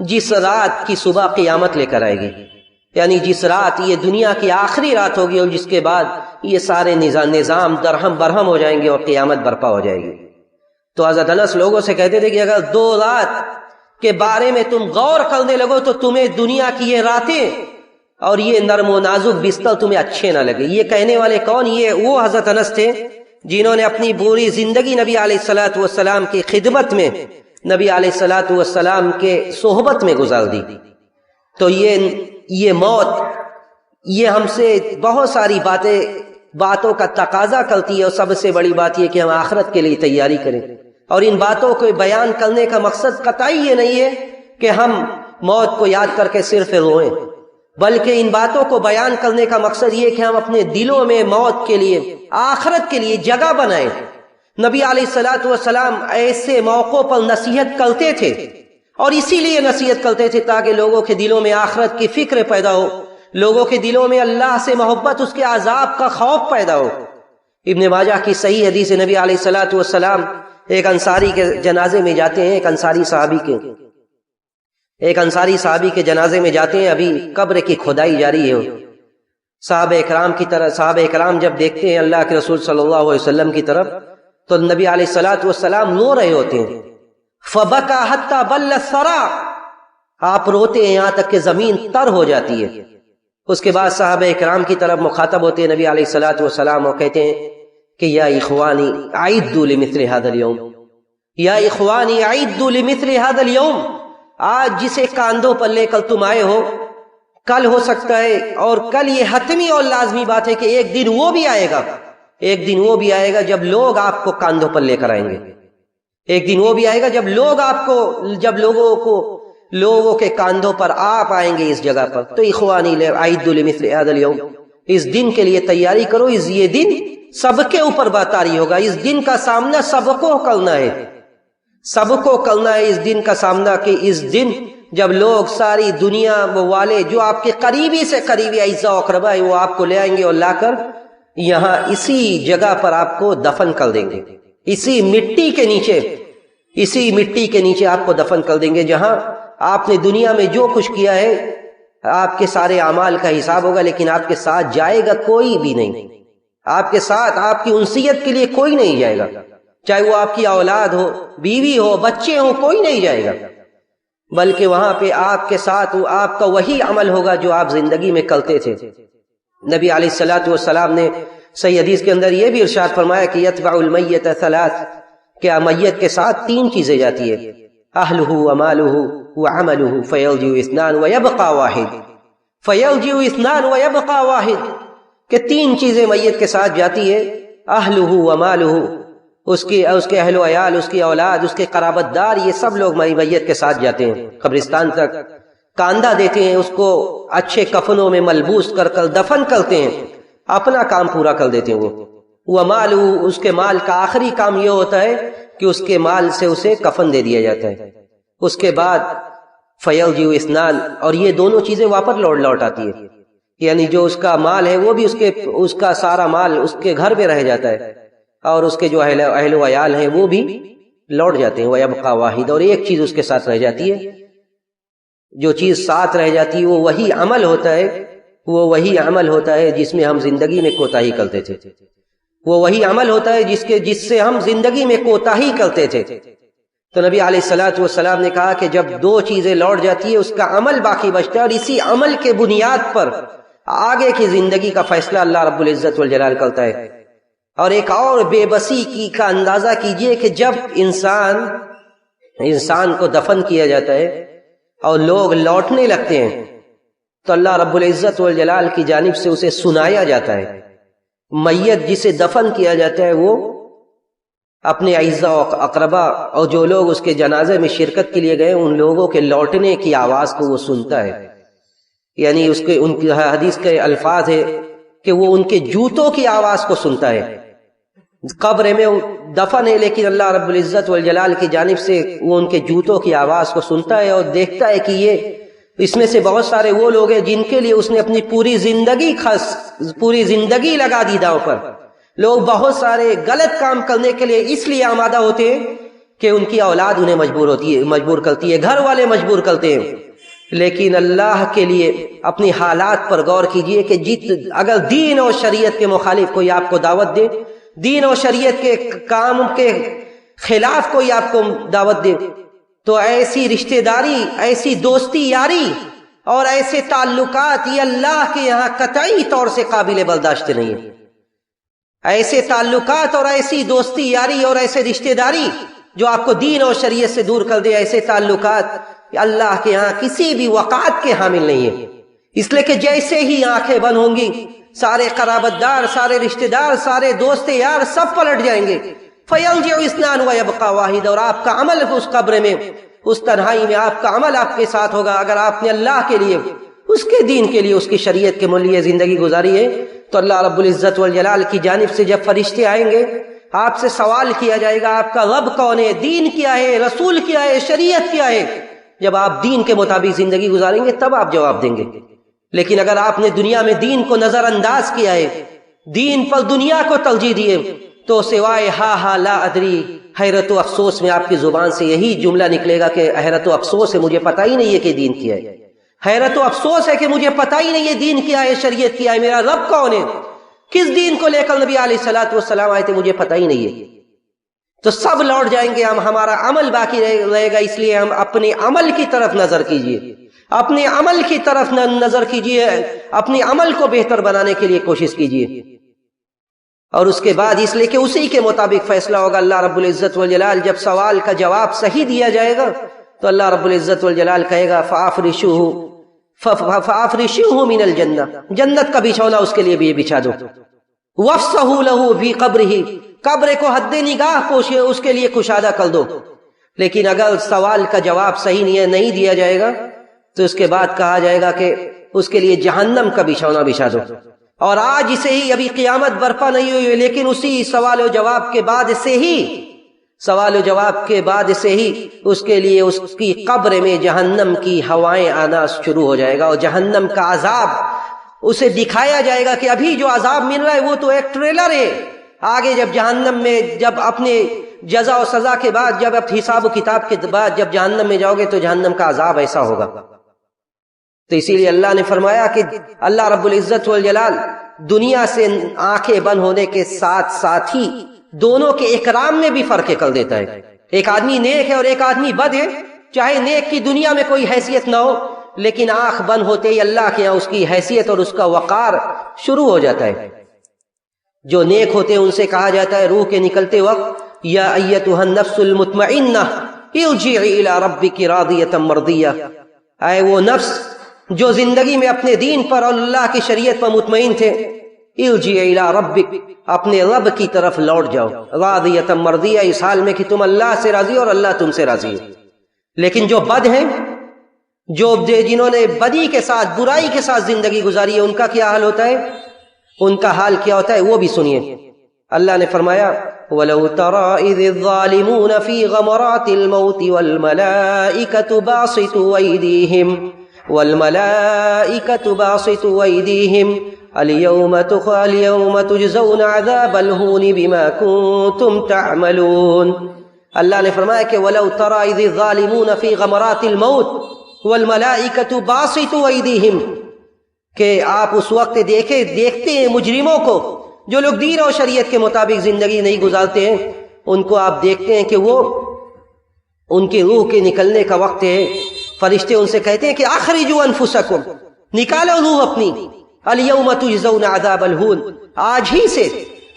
جس رات کی صبح قیامت لے کر آئے گی، یعنی جس رات یہ دنیا کی آخری رات ہوگی اور جس کے بعد یہ سارے نظام درہم برہم ہو جائیں گے اور قیامت برپا ہو جائے گی۔ تو حضرت انس لوگوں سے کہتے تھے کہ اگر 2 رات کے بارے میں تم غور کرنے لگو تو تمہیں دنیا کی یہ راتیں اور یہ نرم و نازک بستر تمہیں اچھے نہ لگے۔ یہ کہنے والے کون؟ یہ وہ حضرت انس تھے جنہوں نے اپنی پوری زندگی نبی علیہ الصلوۃ والسلام کی خدمت میں، نبی علیہ الصلوۃ والسلام کے صحبت میں گزار دی۔ تو یہ موت یہ ہم سے بہت ساری باتوں کا تقاضا کرتی ہے، اور سب سے بڑی بات یہ کہ ہم آخرت کے لیے تیاری کریں۔ اور ان باتوں کو بیان کرنے کا مقصد قطعی یہ نہیں ہے کہ ہم موت کو یاد کر کے صرف روئیں، بلکہ ان باتوں کو بیان کرنے کا مقصد یہ کہ ہم اپنے دلوں میں موت کے لیے، آخرت کے لیے جگہ بنائیں۔ نبی علیہ الصلوۃ والسلام ایسے موقعوں پر نصیحت کرتے تھے، اور اسی لیے نصیحت کرتے تھے تاکہ لوگوں کے دلوں میں آخرت کی فکر پیدا ہو، لوگوں کے دلوں میں اللہ سے محبت، اس کے عذاب کا خوف پیدا ہو۔ ابن ماجہ کی صحیح حدیث، نبی علیہ الصلوۃ والسلام ایک انصاری کے جنازے میں جاتے ہیں، ایک انصاری صحابی کے جنازے میں جاتے ہیں، ابھی قبر کی کھدائی جاری ہے۔ صحابہ اکرام جب دیکھتے ہیں اللہ کے رسول صلی اللہ علیہ وسلم کی طرف تو نبی علیہ الصلوۃ والسلام رو رہے ہوتے ہیں۔ فبکا حتی بل الثری، آپ روتے ہیں یہاں تک کہ زمین تر ہو جاتی ہے۔ اس کے بعد صحابہ اکرام کی طرف مخاطب ہوتے ہیں نبی علیہ الصلوۃ والسلام، اور کہتے ہیں کہ یا اخوانی اعدوا لمثل هذا اليوم، یا اخوانی اعدوا لمثل هذا اليوم، آج جسے کاندھوں پر لے کر تم آئے ہو، کل ہو سکتا ہے، اور کل یہ حتمی اور لازمی بات ہے کہ ایک دن وہ بھی آئے گا، ایک دن وہ بھی آئے گا جب لوگ آپ کو کاندھوں پر لے کر آئیں گے، ایک دن وہ بھی آئے گا جب لوگوں کے کاندھوں پر آپ آئیں گے اس جگہ پر۔ تو اخوانی اعدوا لمثل هذا اليوم، اس دن کے لیے تیاری کرو، یہ دن سب کے اوپر باتاری ہوگا، اس دن کا سامنا سب کو کرنا ہے، اس دن کا سامنا، کہ اس دن جب لوگ ساری دنیا والے جو آپ کے قریبی سے قریبی اعزاء و اقربا ہے وہ آپ کو لے آئیں گے اور لا کر یہاں اسی جگہ پر آپ کو دفن کر دیں گے، اسی مٹی کے نیچے آپ کو دفن کر دیں گے، جہاں آپ نے دنیا میں جو کچھ کیا ہے آپ کے سارے اعمال کا حساب ہوگا، لیکن آپ کے ساتھ جائے گا کوئی بھی نہیں، آپ کے ساتھ آپ کی انسیت کے لیے کوئی نہیں جائے گا، چاہے وہ آپ کی اولاد ہو، بیوی ہو، بچے ہوں، کوئی نہیں جائے گا، بلکہ وہاں پہ آپ کے ساتھ آپ کا وہی عمل ہوگا جو آپ زندگی میں کرتے تھے۔ نبی علیہ الصلوۃ والسلام نے صحیح حدیث کے اندر یہ بھی ارشاد فرمایا کہ یتبع المیت ثلاث، کہ میت کے ساتھ 3 چیزیں جاتی ہے، اہلہ ومالہ وعملہ فیرجع اثنان ویبقى واحد، کہ 3 چیزیں میت کے ساتھ جاتی ہے، اہلہ ومالہ، اس کے اہل و عیال، اس کی اولاد، اس کے قرابت دار، یہ سب لوگ میت کے ساتھ جاتے ہیں، قبرستان تک کاندھا دیتے ہیں، اس کو اچھے کفنوں میں ملبوس کر دفن کرتے ہیں، اپنا کام پورا کر دیتے ہیں۔ وہ مال، اس کے مال کا آخری کام یہ ہوتا ہے کہ اس کے مال سے اسے کفن دے دیا جاتا ہے۔ اس کے بعد فیرجع اثنان، اور یہ دونوں چیزیں واپس لوٹ آتی ہے، یعنی جو اس کا مال ہے وہ بھی اس کا سارا مال اس کے گھر میں رہ جاتا ہے، اور اس کے جو اہل و عیال ہیں وہ بھی لوٹ جاتے ہیں۔ وَيَبْقَى وَاحِدٌ، اور ایک چیز اس کے ساتھ رہ جاتی ہے، جو چیز ساتھ رہ جاتی ہے وہ وہی عمل ہوتا ہے جس میں ہم زندگی میں کوتاہی کرتے تھے، وہ وہی عمل ہوتا ہے جس سے ہم زندگی میں کوتاہی کرتے تھے۔ تو نبی علیہ الصلوۃ والسلام نے کہا کہ جب 2 چیزیں لوٹ جاتی ہے اس کا عمل باقی بچتا ہے، اور اسی عمل کے بنیاد پر آگے کی زندگی کا فیصلہ اللہ رب العزت والجلال کرتا ہے۔ اور ایک اور بے بسی کا اندازہ کیجئے کہ جب انسان کو دفن کیا جاتا ہے اور لوگ لوٹنے لگتے ہیں تو اللہ رب العزت والجلال کی جانب سے اسے سنایا جاتا ہے، میت جسے دفن کیا جاتا ہے وہ اپنے اعزاء و اقربا اور جو لوگ اس کے جنازے میں شرکت کے لیے گئے ان لوگوں کے لوٹنے کی آواز کو وہ سنتا ہے، یعنی ان کی حدیث کے الفاظ ہے کہ وہ ان کے جوتوں کی آواز کو سنتا ہے۔ قبر میں دفن ہے لیکن اللہ رب العزت والجلال کی جانب سے وہ ان کے جوتوں کی آواز کو سنتا ہے اور دیکھتا ہے کہ یہ اس میں سے بہت سارے وہ لوگ ہیں جن کے لیے اس نے اپنی پوری زندگی لگا دی داؤ پر. لوگ بہت سارے غلط کام کرنے کے لیے اس لیے آمادہ ہوتے ہیں کہ ان کی اولاد انہیں مجبور کرتی ہے، گھر والے مجبور کرتے ہیں. لیکن اللہ کے لیے اپنی حالات پر غور کیجئے کہ اگر دین اور شریعت کے مخالف کوئی آپ کو دعوت دے، دین اور شریعت کے کام کے خلاف کوئی آپ کو دعوت دے، تو ایسی رشتہ داری، ایسی دوستی یاری اور ایسے تعلقات یہ اللہ کے یہاں قطعی طور سے قابل برداشت نہیں ہے. ایسے تعلقات اور ایسی دوستی یاری اور ایسے رشتہ داری جو آپ کو دین اور شریعت سے دور کر دے، ایسے تعلقات اللہ کے ہاں کسی بھی وقات کے حامل نہیں ہے. اس لیے کہ جیسے ہی آنکھیں بند ہوں گی سارے قرابت دار، سارے رشتہ دار، سارے دوست یار سب پلٹ جائیں گے. فَيَرْجِعُ اثْنَانُ وَيَبْقَى وَاحِدٌ، اور آپ کا عمل اس قبر میں، اس تنہائی میں آپ کا عمل آپ کے ساتھ ہوگا. اگر آپ نے اللہ کے لیے، اس کے دین کے لیے، اس کی شریعت کے لیے زندگی گزاری ہے تو اللہ رب العزت والجلال کی جانب سے جب فرشتے آئیں گے آپ سے سوال کیا جائے گا آپ کا رب کون ہے، دین کیا ہے، رسول کیا ہے، شریعت کیا ہے. جب آپ دین کے مطابق زندگی گزاریں گے تب آپ جواب دیں گے. لیکن اگر آپ نے دنیا میں دین کو نظر انداز کیا ہے، دین پر دنیا کو ترجیح دیے، تو سوائے ہا لا ادری، حیرت و افسوس میں آپ کی زبان سے یہی جملہ نکلے گا کہ حیرت و افسوس ہے، مجھے پتہ ہی نہیں ہے کہ دین کیا ہے. حیرت و افسوس ہے کہ مجھے پتہ ہی نہیں ہے دین کیا ہے، شریعت کیا ہے، میرا رب کون ہے، کس دین کو لے کر نبی علیہ الصلوۃ والسلام آئے تھے، مجھے پتہ ہی نہیں ہے. تو سب لوٹ جائیں گے، ہمارا عمل باقی رہے گا. اس لیے ہم اپنے عمل کی طرف نظر کیجئے، اپنے عمل کی طرف نظر کیجئے، اپنے عمل کو بہتر بنانے کے لیے کوشش کیجئے. اور اس کے بعد اس لیے کہ اسی کے مطابق فیصلہ ہوگا. اللہ رب العزت والجلال جب سوال کا جواب صحیح دیا جائے گا تو اللہ رب العزت والجلال کہے گا فَافْرِشُوهُ مِنَ الْجَنَّةِ، جنت کا بچھونا اس کے لیے بھی بچھا دو. وَافْسَحُوا لَهُ فِي قَبْرِهِ، قبر کو حد نگاہ پوشے، اس کے لیے کشادہ کر دو. لیکن اگر سوال کا جواب صحیح نہیں دیا جائے گا تو اس کے بعد کہا جائے گا کہ اس کے لیے جہنم کا بچھونا بچھا دو. اور آج سے ہی، ابھی قیامت برپا نہیں ہوئی لیکن اسی سوال و جواب کے بعد سے ہی اس کے لیے اس کی قبر میں جہنم کی ہوائیں آنا شروع ہو جائے گا، اور جہنم کا عذاب اسے دکھایا جائے گا کہ ابھی جو عذاب مل رہا ہے وہ تو ایک ٹریلر ہے. آگے جب جہنم میں، جب اپنے جزا و سزا کے بعد، جب حساب و کتاب کے بعد جب جہنم میں جاؤ گے تو جہنم کا عذاب ایسا ہوگا. تو اسی لیے اللہ نے فرمایا کہ اللہ رب العزت والجلال دنیا سے آنکھیں بند ہونے کے ساتھ ساتھ ہی دونوں کے اکرام میں بھی فرق کر دیتا ہے. ایک آدمی نیک ہے اور ایک آدمی بد ہے، چاہے نیک کی دنیا میں کوئی حیثیت نہ ہو، لیکن آنکھ بند ہوتے ہی اللہ کے یہاں اس کی حیثیت اور اس کا وقار شروع ہو جاتا ہے. جو نیک ہوتے ہیں ان سے کہا جاتا ہے روح کے نکلتے وقت یا ایتھا النفس المطمئنہ ارجعی الی ربک راضیۃ مرضیہ، اے وہ نفس جو زندگی میں اپنے دین پر اور اللہ کی شریعت پر مطمئن تھے، ارجعی الی ربک، اپنے رب کی طرف لوٹ جاؤ، راضیۃ مرضیہ، اس حال میں کہ تم اللہ سے راضی اور اللہ تم سے راضی ہے. لیکن جو بد ہیں، جنہوں نے بدی کے ساتھ، برائی کے ساتھ زندگی گزاری ہے، ان کا کیا حال ہوتا ہے؟ ان کا حال کیا ہوتا ہے وہ بھی سنیے. اللہ نے فرمایا وَلَوْ تَرَىٰ إِذِ الظَّالِمُونَ فِي غَمَرَاتِ الْمَوْتِ وَالْمَلَائِكَةُ بَاسِطُو أَيْدِيهِمْ الْيَوْمَ تُجْزَوْنَ عَذَابَ الْهُونِ بِمَا كُنتُمْ تَعْمَلُونَ. اللہ نے فرمایا کہ وَلَوْ تَرَىٰ إِذِ الظَّالِمُونَ فِي غَمَرَاتِ الْمَوْتِ وَالْمَلَائِكَةُ بَاسِطُو أَيْدِيهِمْ، کہ آپ اس وقت دیکھتے ہیں مجرموں کو، جو لوگ دین اور شریعت کے مطابق زندگی نہیں گزارتے ہیں، ان کو آپ دیکھتے ہیں کہ وہ ان کی روح کے نکلنے کا وقت ہے. فرشتے ان سے کہتے ہیں کہ اخرجوا انفسکم، نکالو روح اپنی، الیوم تجزون عذاب الہون، آج ہی سے،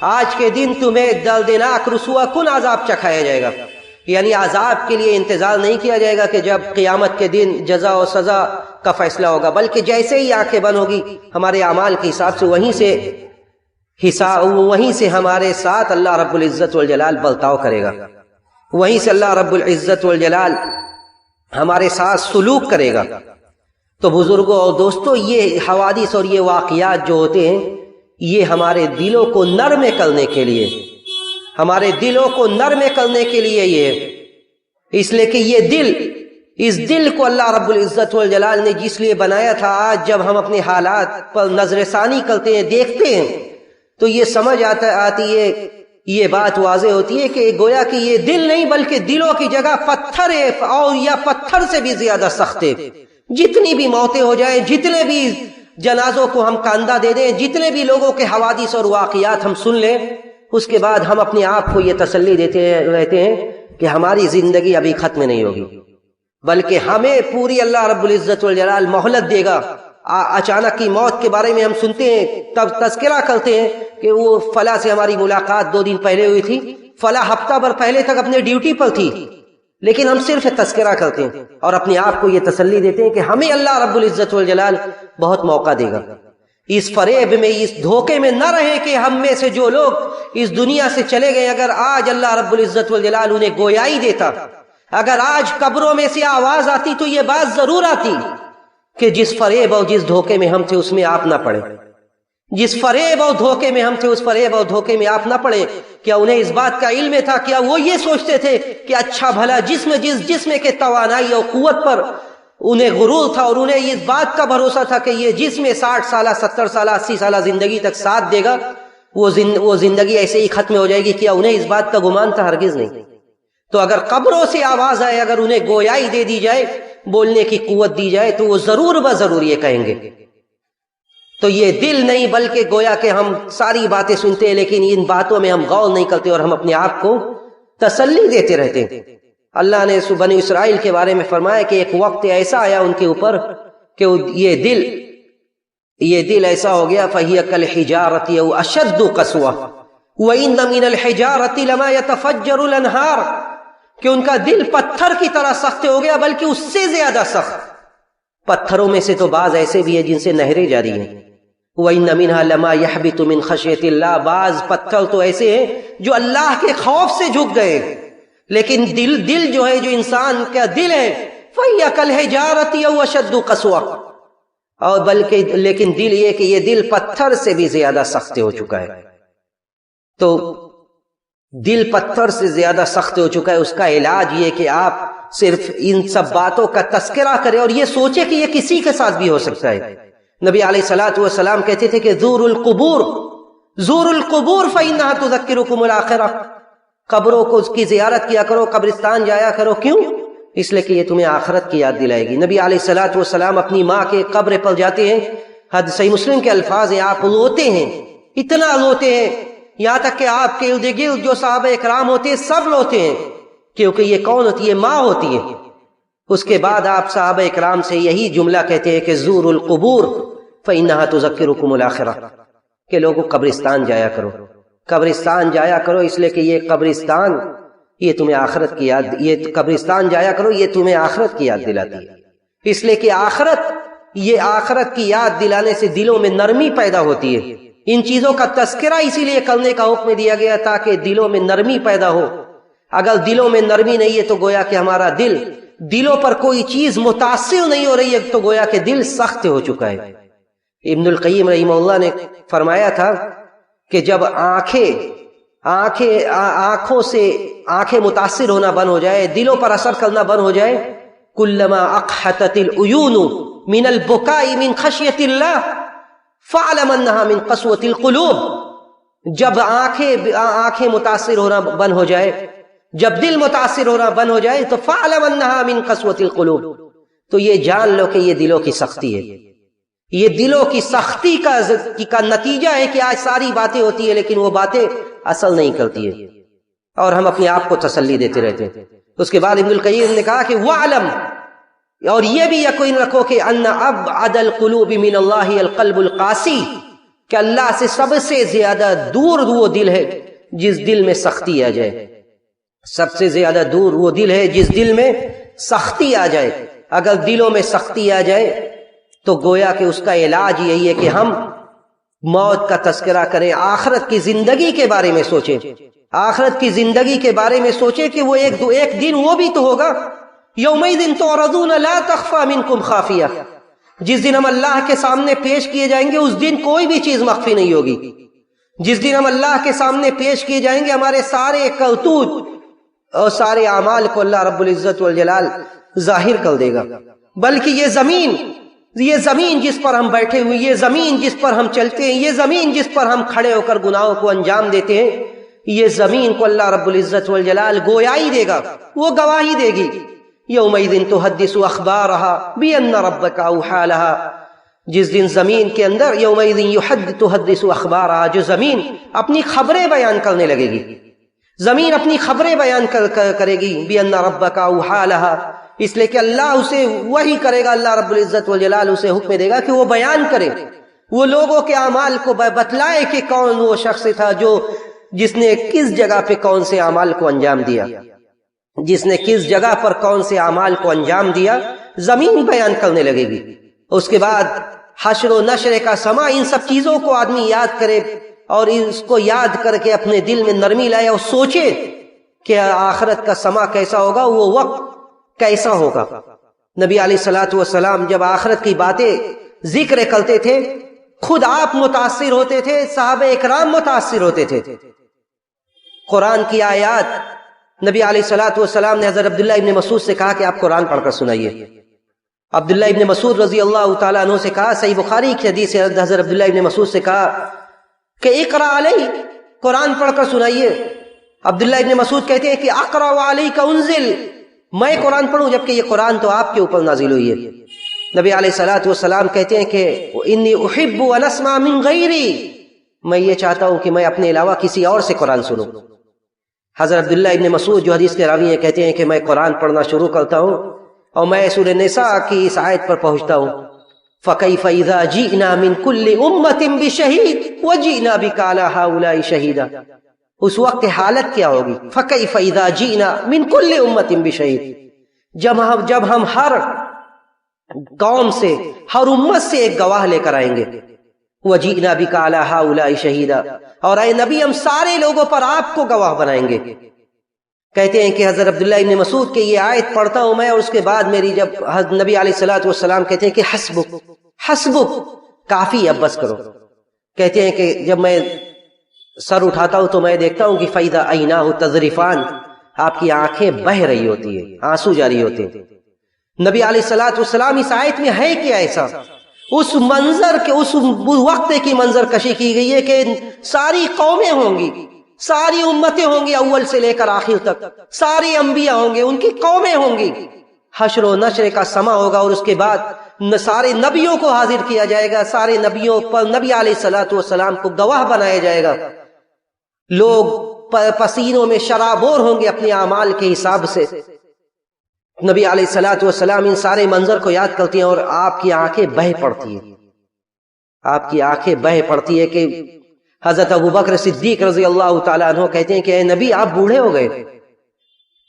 آج کے دن تمہیں دردناک رسوا کن عذاب چکھایا جائے گا. یعنی عذاب کے لیے انتظار نہیں کیا جائے گا کہ جب قیامت کے دن جزا و سزا کا فیصلہ ہوگا، بلکہ جیسے ہی آنکھیں بند ہوگی ہمارے اعمال کے حساب سے وہیں سے ہمارے ساتھ اللہ رب العزت والجلال برتاؤ کرے گا، وہیں سے اللہ رب العزت والجلال ہمارے ساتھ سلوک کرے گا. تو بزرگوں اور دوستوں، یہ حوادث اور یہ واقعات جو ہوتے ہیں یہ ہمارے دلوں کو نرم کرنے کے لیے، ہمارے دلوں کو نرم کرنے کے لیے، یہ اس لیے کہ یہ دل اس دل کو اللہ رب العزت والجلال نے جس لیے بنایا تھا، آج جب ہم اپنے حالات پر نظر ثانی کرتے ہیں، دیکھتے ہیں، تو یہ سمجھ آتی ہے، یہ بات واضح ہوتی ہے کہ گویا کہ یہ دل نہیں بلکہ دلوں کی جگہ پتھر ہے، اور یا پتھر سے بھی زیادہ سخت ہے۔ جتنی بھی موتیں ہو جائیں، جتنے بھی جنازوں کو ہم کاندھا دے دیں، جتنے بھی لوگوں کے حوادث اور واقعات ہم سن لیں، اس کے بعد ہم اپنے آپ کو یہ تسلی دیتے رہتے ہیں کہ ہماری زندگی ابھی ختم نہیں ہوگی، بلکہ ہمیں پوری اللہ رب العزت والجلال مہلت دے گا۔ اچانک کی موت کے بارے میں ہم سنتے ہیں، تب تذکرہ کرتے ہیں کہ وہ فلاں سے ہماری ملاقات 2 دن پہلے ہوئی تھی، فلاں ہفتہ بھر پہلے تک اپنے ڈیوٹی پر تھی، لیکن ہم صرف تذکرہ کرتے ہیں اور اپنے آپ کو یہ تسلی دیتے ہیں کہ ہمیں اللہ رب العزت والجلال بہت موقع دے گا۔ اس فریب میں، اس دھوکے میں نہ رہے کہ ہم میں سے جو لوگ اس دنیا سے چلے گئے، اگر آج اللہ رب العزت والجلال انہیں گویائی دیتا، اگر آج قبروں میں سے آواز آتی، تو یہ بات ضرور آتی کہ جس فریب اور جس دھوکے میں ہم تھے اس میں آپ نہ پڑے، جس فریب اور دھوکے میں ہم تھے اس فریب اور دھوکے میں آپ نہ پڑے۔ کیا انہیں اس بات کا علم تھا؟ کیا وہ یہ سوچتے تھے کہ اچھا بھلا جس جسم کے توانائی اور قوت پر انہیں غرور تھا، اور انہیں اس بات کا بھروسہ تھا کہ یہ جسم 60 سالہ 70 سالہ 80 سالہ زندگی تک ساتھ دے گا، وہ زندگی ایسے ہی ختم ہو جائے گی؟ کیا انہیں اس بات کا گمان تھا؟ ہرگز نہیں۔ تو اگر قبروں سے آواز آئے، اگر انہیں گویائی دے دی جائے، بولنے کی قوت دی جائے، تو وہ ضرور بضرور یہ کہیں گے۔ تو یہ دل نہیں بلکہ گویا کہ ہم ساری باتیں سنتے ہیں لیکن ان باتوں میں ہم غور نہیں کرتے اور ہم اپنے آپ کو تسلی دیتے رہتے ہیں۔ اللہ نے بنی اسرائیل کے بارے میں فرمایا کہ ایک وقت ایسا آیا ان کے اوپر کہ یہ دل ایسا ہو گیا، فَهِيَ كَالْحِجَارَةِ أَوْ أَشَدُّ قَسْوَةً وَإِنَّ مِنَ الْحِجَارَةِ لَمَا يَتَفَجَّرُ الْأَنْهَارُ، کہ ان کا دل پتھر کی طرح سخت ہو گیا، بلکہ اس سے زیادہ سخت۔ پتھروں میں سے تو بعض ایسے بھی ہیں جن سے نہریں جاری ہیں۔ وَإِنَّ مِنْهَا لَمَا يَحْبِطُ مِنْ خَشْيَةِ اللَّهِ، بعض پتھر تو ایسے ہیں جو اللہ کے خوف سے جھک گئے، لیکن دل جو ہے، جو انسان کا دل ہے، فَهِيَ كَالْحِجَارَةِ أَوْ أَشَدُّ قَسْوَةً، اور لیکن دل یہ کہ یہ دل پتھر سے بھی زیادہ سخت ہو چکا ہے۔ تو دل پتھر سے زیادہ سخت ہو چکا ہے، اس کا علاج یہ کہ آپ صرف ان سب باتوں کا تذکرہ کریں اور یہ سوچیں کہ یہ کسی کے ساتھ بھی ہو سکتا ہے۔ نبی علیہ الصلوۃ والسلام کہتے تھے کہ زوروا القبور فإنها تذکرکم الآخرہ، قبروں کو اس کی زیارت کیا کرو، قبرستان جایا کرو۔ کیوں؟ اس لیے کہ یہ تمہیں آخرت کی یاد دلائے گی۔ نبی علیہ الصلوۃ والسلام اپنی ماں کے قبر پر جاتے ہیں، صحیح مسلم کے الفاظ ہیں، آپ روتے ہیں، اتنا روتے ہیں، یہاں تک کہ آپ کے ارد گرد جو صحابہ اکرام ہوتے ہیں سب روتے ہیں، کیونکہ یہ کون ہوتی ہے؟ ماں ہوتی ہے۔ اس کے بعد آپ صحابہ اکرام سے یہی جملہ کہتے ہیں کہ زوروا القبور فإنها تذکرکم الآخرہ، کہ لوگوں قبرستان جایا کرو، قبرستان جایا کرو، اس لیے کہ یہ قبرستان یہ تمہیں آخرت کی یاد، یہ قبرستان جایا کرو یہ تمہیں آخرت کی یاد دلاتی ہے۔ اس لیے کہ آخرت کی یاد دلانے سے دلوں میں نرمی پیدا ہوتی ہے۔ ان چیزوں کا تذکرہ اسی لیے کرنے کا حکم دیا گیا تاکہ دلوں میں نرمی پیدا ہو۔ اگر دلوں میں نرمی نہیں ہے تو گویا کہ ہمارا دلوں پر کوئی چیز متاثر نہیں ہو رہی ہے، تو گویا کہ دل سخت ہو چکا ہے۔ ابن القیم رحمہ اللہ نے فرمایا تھا کہ جب آنکھوں سے آنکھیں متاثر ہونا بند ہو جائے، دلوں پر اثر کرنا بند ہو جائے، کلما اقحطت العیون من البکاء من خشیۃ اللہ فاعلم انها من قسوۃ القلوب، جب آنکھیں متاثر ہونا بند ہو جائے، جب دل متاثر ہونا بند ہو جائے، تو فاعلم انها من قسوۃ القلوب، تو یہ جان لو کہ یہ دلوں کی سختی ہے۔ یہ دلوں کی سختی کا نتیجہ ہے کہ آج ساری باتیں ہوتی ہیں لیکن وہ باتیں اثر نہیں کرتی ہے، اور ہم اپنے آپ کو تسلی دیتے رہتے ہیں۔ اس کے بعد ابن القیم نے کہا کہ وَعْلَمْ، اور یہ بھی یقین رکھو کہ ان ابعد القلوب من اللہ القلب القاسی، کہ اللہ سے سب سے زیادہ دور وہ دل ہے جس دل میں سختی آ جائے، سب سے زیادہ دور وہ دل ہے جس دل میں سختی آ جائے۔ اگر دلوں میں سختی آ جائے تو گویا کہ اس کا علاج یہی ہے کہ ہم موت کا تذکرہ کریں، آخرت کی زندگی کے بارے میں سوچیں، آخرت کی زندگی کے بارے میں سوچیں کہ وہ ایک دن وہ بھی تو ہوگا، یومئذ تعرضون لا تخفی منکم خافیہ، جس دن ہم اللہ کے سامنے پیش کیے جائیں گے اس دن کوئی بھی چیز مخفی نہیں ہوگی۔ جس دن ہم اللہ کے سامنے پیش کیے جائیں گے ہمارے سارے کرتوت، اور سارے اعمال کو اللہ رب العزت والجلال ظاہر کر دے گا. بلکہ یہ زمین جس پر ہم بیٹھے ہوئے، یہ زمین جس پر ہم چلتے ہیں، یہ زمین جس پر ہم کھڑے ہو کر گناہوں کو انجام دیتے ہیں، یہ زمین کو اللہ رب العزت والجلال گویائی دے گا، وہ گواہی دے گی. یومئذ تحدث اخبارها بان ربک اوحی لها. جس دن زمین کے اندر یومئذ تحدث اخبارها، جو زمین اپنی خبریں بیان کرنے لگے گی، زمین اپنی خبریں بیان کرے گی. بان ربک اوحی لها، اس لیے کہ اللہ اسے وحی کرے گا، اللہ رب العزت والجلال اسے حکم دے گا کہ وہ بیان کرے، وہ لوگوں کے اعمال کو بتلائے کہ کون وہ شخص تھا جس نے کس جگہ پہ کون سے اعمال کو انجام دیا، جس نے کس جگہ پر کون سے اعمال کو انجام دیا. زمین بیان کرنے لگے گی. اس کے بعد حشر و نشر کا سما، ان سب چیزوں کو آدمی یاد کرے اور اس کو یاد کر کے اپنے دل میں نرمی لائے اور سوچے کہ آخرت کا سما کیسا ہوگا، وہ وقت کیسا ہوگا. نبی علیہ الصلوۃ والسلام جب آخرت کی باتیں ذکر کرتے تھے، خود آپ متاثر ہوتے تھے، صحابہ اکرام متاثر ہوتے تھے. قرآن کی آیات، نبی علیہ الصلوۃ والسلام نے حضرت عبداللہ ابن مسعود سے کہا کہ آپ قرآن پڑھ کر سنائیے. عبداللہ ابن مسعود رضی اللہ تعالیٰ عنہ سے کہا، صحیح بخاری کی حدیث ہے، حضرت عبداللہ ابن مسعود سے کہا کہ اقرأ علی، قرآن پڑھ کر سنائیے. عبداللہ ابن مسعود کہتے ہیں کہ اقرأ علیک انزل، میں قرآن پڑھوں جبکہ یہ قرآن تو آپ کے اوپر نازل ہوئی ہے. نبی علیہ الصلوۃ والسلام کہتے ہیں کہ انی احب ان اسمع من غیری، میں یہ چاہتا ہوں کہ میں اپنے علاوہ کسی اور سے قرآن سنوں. حضرت عبداللہ ابن مسعود جو حدیث کے راوی ہیں کہتے ہیں کہ میں قرآن پڑھنا شروع کرتا ہوں اور میں سورہ نساء کی اس آیت پر پہنچتا ہوں، فَكَيْفَ إِذَا جِئْنَا مِن كُلِّ أُمَّةٍ بِشَهِيدٍ وَجِئْنَا بِكَ عَلَى هَؤُلَاءِ شَهِيدًا. اس وقت حالت کیا ہوگی؟ فَكَيْفَ إِذَا جِئْنَا مِن كُلِّ أُمَّةٍ بِشَهِيدٍ، جب ہم ہر قوم سے، ہر امت سے ایک گواہ لے کر آئیں گے. وَجِئْنَا بِكَ عَلَى هَؤُلَاءِ شَهِيدًا، اور اے نبی ہم سارے لوگوں پر آپ کو گواہ بنائیں گے. کہتے ہیں کہ حضرت عبداللہ ابن مسعود کہ یہ آیت پڑھتا ہوں میں، اور اس کے بعد میری جب نبی علیہ الصلوۃ والسلام کہتے ہیں کہ حسبک حسبک، کافی، اب بس کرو. کہتے ہیں کہ جب میں سر اٹھاتا ہوں تو میں دیکھتا ہوں کہ فَإِذَا عَيْنَاهُ تَذْرِفَانِ، آپ کی آنکھیں بہہ رہی ہوتی ہیں، آنسو جاری ہوتے ہیں. نبی علیہ الصلوۃ والسلام اس آیت میں ہے کیا ایسا؟ اس منظر کے، اس وقت کی منظر کشی کی گئی ہے کہ ساری قومیں ہوں گی، ساری امتیں ہوں گی، اول سے لے کر آخر تک سارے انبیاء ہوں گے، ان کی قومیں ہوں گی. حشر و نشر کا سما ہوگا اور اس کے بعد سارے نبیوں کو حاضر کیا جائے گا، سارے نبیوں پر نبی علیہ الصلوۃ والسلام کو گواہ بنایا جائے گا. لوگ پسینوں میں شرابور ہوں گے اپنے اعمال کے حساب سے. نبی علیہ الصلوۃ والسلام ان سارے منظر کو یاد کرتی ہیں اور آپ کی آنکھیں بہہ پڑتی ہیں، آپ کی آنکھیں بہہ پڑتی ہے کہ حضرت ابوبکر صدیق رضی اللہ تعالیٰ عنہ کہتے ہیں کہ اے نبی آپ بوڑھے ہو گئے.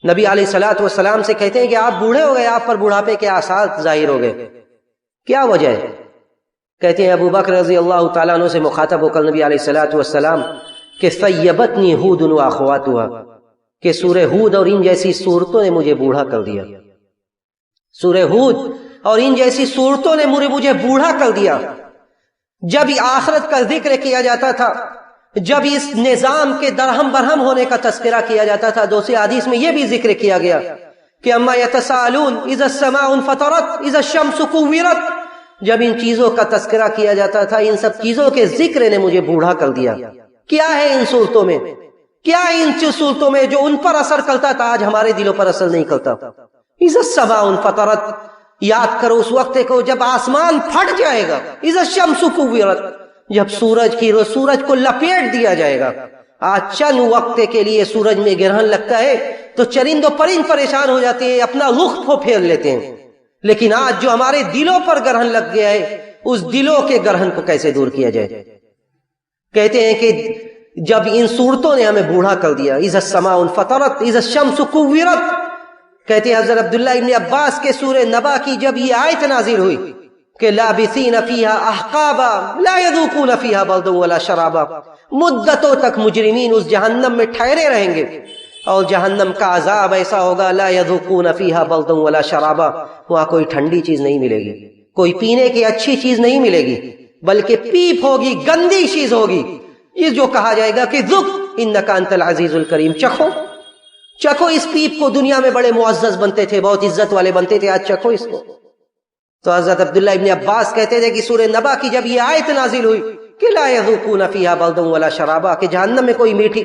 نبی علیہ الصلوۃ والسلام سے کہتے ہیں کہ آپ بوڑھے ہو گئے، آپ پر بڑھاپے کے آثار ظاہر ہو گئے، کیا وجہ ہے؟ کہتے ہیں ابوبکر رضی اللہ تعالیٰ عنہ سے مخاطب ہو کر نبی علیہ الصلوۃ والسلام کہ ثیبتنی ہود واخواتها، کہ سورہ ہود اور ان جیسی صورتوں نے مجھے بوڑھا کر دیا. سورہ ہود اور ان جیسی صورتوں نے مجھے بوڑھا کر دیا. جب آخرت کا ذکر کیا جاتا تھا، جب اس نظام کے درہم برہم ہونے کا تذکرہ کیا جاتا تھا، دوسری حدیث میں یہ بھی ذکر کیا گیا کہ اما یتساءلون اذا السماء انفطرت اذا الشمس کورت. جب ان چیزوں کا تذکرہ کیا جاتا تھا، ان سب چیزوں کے ذکر نے مجھے بوڑھا کر دیا. کیا ہے ان صورتوں میں؟ کیا ان صورتوں میں جو ان پر اثر کرتا تھا آج ہمارے دلوں پر اثر نہیں کرتا؟ اذا السماء انفطرت، یاد کرو اس وقت کو جب آسمان پھٹ جائے گا. اذا الشمس کورت، جب سورج کو لپیٹ دیا جائے گا. آج چند وقت کے لیے سورج میں گرہن لگتا ہے تو چرند و پرند پریشان ہو جاتے ہیں، اپنا رخ کو پھیر لیتے ہیں. لیکن آج جو ہمارے دلوں پر گرہن لگ گیا ہے، اس دلوں کے گرہن کو کیسے دور کیا جائے؟ کہتے ہیں کہ جب ان صورتوں نے ہمیں بوڑھا کر دیا. اذا السماء انفطرت اذا الشمس کورت. کہتے ہیں حضرت عبداللہ ابن عباس کے سورہ نبا کی جب یہ آیت نازل ہوئی کہ لابثین فیہا احقابا لا یذوقون فیہا بردا ولا شرابا، مدتوں تک مجرمین اس جہنم میں ٹھہرے رہیں گے اور جہنم کا عذاب ایسا ہوگا لا یذوقون فیہا بردا ولا شرابا، وہاں کوئی ٹھنڈی چیز نہیں ملے گی، کوئی پینے کی اچھی چیز نہیں ملے گی، بلکہ پیپ ہوگی، گندی چیز ہوگی. یہ جو کہا جائے گا کہ ذق انک انت العزیز الکریم، چکھو چکھو اس پیپ کو، دنیا میں بڑے معزز بنتے تھے، بہت عزت والے بنتے تھے، آج چکھو اس کو۔ تو حضرت عبداللہ ابن عباس کہتے تھے کہ سورہ نبا کی جب یہ آیت نازل ہوئی کہ لا یذوقون فیہا بردا ولا شرابا، کہ جہنم میں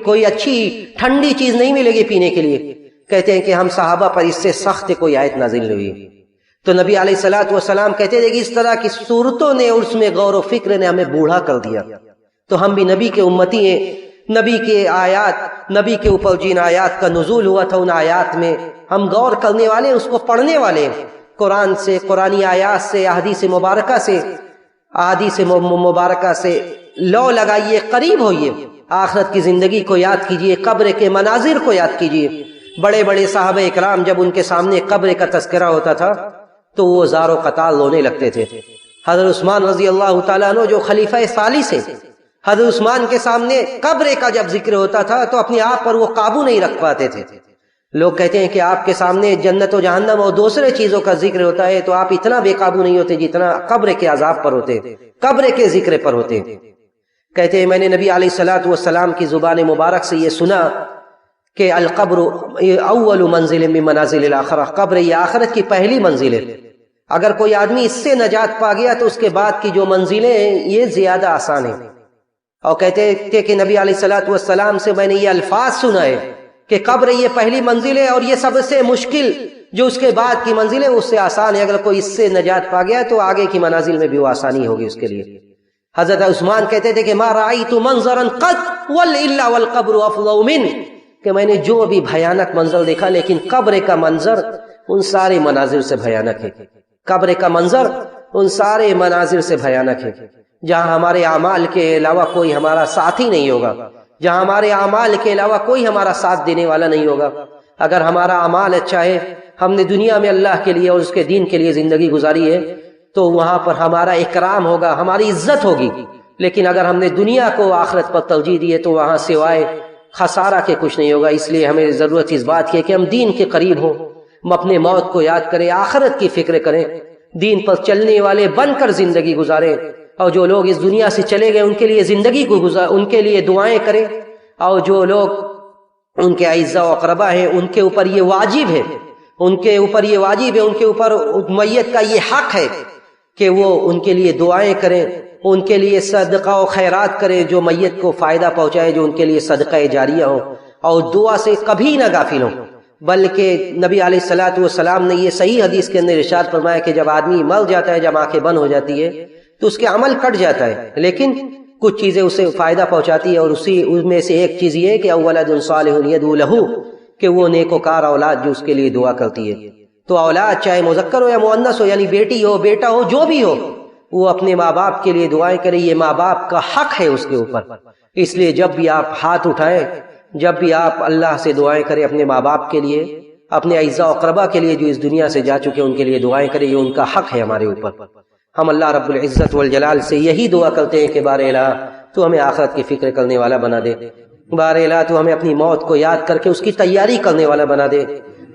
کوئی اچھی ٹھنڈی چیز نہیں ملے گی پینے کے لیے، کہتے ہیں کہ ہم صحابہ پر اس سے سخت کوئی آیت نازل نہیں ہوئی۔ تو نبی علیہ الصلوۃ والسلام کہتے تھے کہ اس طرح کی صورتوں نے اور اس میں غور و فکر نے ہمیں بوڑھا کر دیا۔ تو ہم بھی نبی کے امتی ہیں، نبی کے آیات، نبی کے اوپر جن آیات کا نزول ہوا تھا ان آیات میں ہم غور کرنے والے، اس کو پڑھنے والے، قرآن سے، قرآنی آیات سے، احادیث مبارکہ سے لو لگائیے، قریب ہوئیے، آخرت کی زندگی کو یاد کیجئے، قبر کے مناظر کو یاد کیجئے۔ بڑے بڑے صحابہ اکرام جب ان کے سامنے قبر کا تذکرہ ہوتا تھا تو وہ زار و قطار رونے لگتے تھے۔ حضرت عثمان رضی اللہ تعالیٰ عنہ جو خلیفہ ثالث ہیں، حضرت عثمان کے سامنے قبر کا جب ذکر ہوتا تھا تو اپنے آپ پر وہ قابو نہیں رکھ پاتے تھے۔ لوگ کہتے ہیں کہ آپ کے سامنے جنت و جہنم اور دوسرے چیزوں کا ذکر ہوتا ہے تو آپ اتنا بے قابو نہیں ہوتے جتنا قبر کے عذاب پر ہوتے، قبر کے ذکر پر ہوتے۔ کہتے ہیں میں نے نبی علیہ الصلوۃ والسلام کی زبان مبارک سے یہ سنا کہ القبر اول منزل من منازل الاخرہ، قبر یہ آخرت کی پہلی منزل ہے، اگر کوئی آدمی اس سے نجات پا گیا تو اس کے بعد کی جو منزلیں ہیں یہ زیادہ آسان ہیں۔ اور کہتے تھے کہ نبی علیہ الصلوۃ والسلام سے میں نے یہ الفاظ سنا ہے کہ قبر یہ پہلی منزل ہے اور یہ سب سے مشکل جو اس کے بعد کی منزل ہے اس سے آسان ہے، اگر کوئی اس سے نجات پا گیا تو آگے کی منازل میں بھی وہ آسانی ہوگی اس کے لیے۔ حضرت عثمان کہتے تھے کہ ما رأیت منظرا قط الا والقبر افضل منہ، کہ میں نے جو بھی بھیانک منظر دیکھا لیکن قبر کا منظر ان سارے مناظر سے بھیانک ہے، قبر کا منظر ان سارے مناظر سے بھیانک ہے، جہاں ہمارے اعمال کے علاوہ کوئی ہمارا ساتھی نہیں ہوگا، جہاں ہمارے اعمال کے علاوہ کوئی ہمارا ساتھ دینے والا نہیں ہوگا۔ اگر ہمارا اعمال اچھا ہے، ہم نے دنیا میں اللہ کے لیے اور اس کے دین کے لیے زندگی گزاری ہے تو وہاں پر ہمارا اکرام ہوگا، ہماری عزت ہوگی، لیکن اگر ہم نے دنیا کو آخرت پر ترجیح دی ہے تو وہاں سوائے خسارہ کے کچھ نہیں ہوگا۔ اس لیے ہمیں ضرورت اس بات کی ہے کہ ہم دین کے قریب ہوں، ہم اپنے موت کو یاد کریں، آخرت کی فکر کریں، دین پر چلنے والے بن کر زندگی گزاریں، اور جو لوگ اس دنیا سے چلے گئے ان کے لیے زندگی کو ان کے لیے دعائیں کریں، اور جو لوگ ان کے اعزاء و اقربا ہیں ان کے اوپر یہ واجب ہے، ان کے اوپر میت کا یہ حق ہے کہ وہ ان کے لیے دعائیں کریں، ان کے لیے صدقہ و خیرات کریں جو میت کو فائدہ پہنچائے، جو ان کے لیے صدقہ جاریہ ہو، اور دعا سے کبھی نہ غافل ہوں۔ بلکہ نبی علیہ الصلوۃ والسلام نے یہ صحیح حدیث کے اندر ارشاد فرمایا کہ جب آدمی مر جاتا ہے، جب آنکھیں بند ہو جاتی ہے تو اس کے عمل کٹ جاتا ہے، لیکن کچھ چیزیں اسے فائدہ پہنچاتی ہے، اور اس میں سے ایک چیز یہ ہے کہ اولاد صالح یدعو لہ، کہ وہ نیکوکار اولاد جو اس کے لیے دعا کرتی ہے۔ تو اولاد چاہے مذکر ہو یا مؤنث ہو، یعنی بیٹی ہو، بیٹا ہو، جو بھی ہو، وہ اپنے ماں باپ کے لیے دعائیں کرے، یہ ماں باپ کا حق ہے اس کے اوپر۔ اس لیے جب بھی آپ ہاتھ اٹھائیں، جب بھی آپ اللہ سے دعائیں کریں اپنے ماں باپ کے لیے، اپنے اعزاء و اقربا کے لیے جو اس دنیا سے جا چکے ان کے لیے دعائیں کریں، یہ ان کا حق ہے ہمارے اوپر۔ ہم اللہ رب العزت والجلال سے یہی دعا کرتے ہیں کہ بار الہ تو ہمیں آخرت کی فکر کرنے والا بنا دے، بار الہ تو ہمیں اپنی موت کو یاد کر کے اس کی تیاری کرنے والا بنا دے،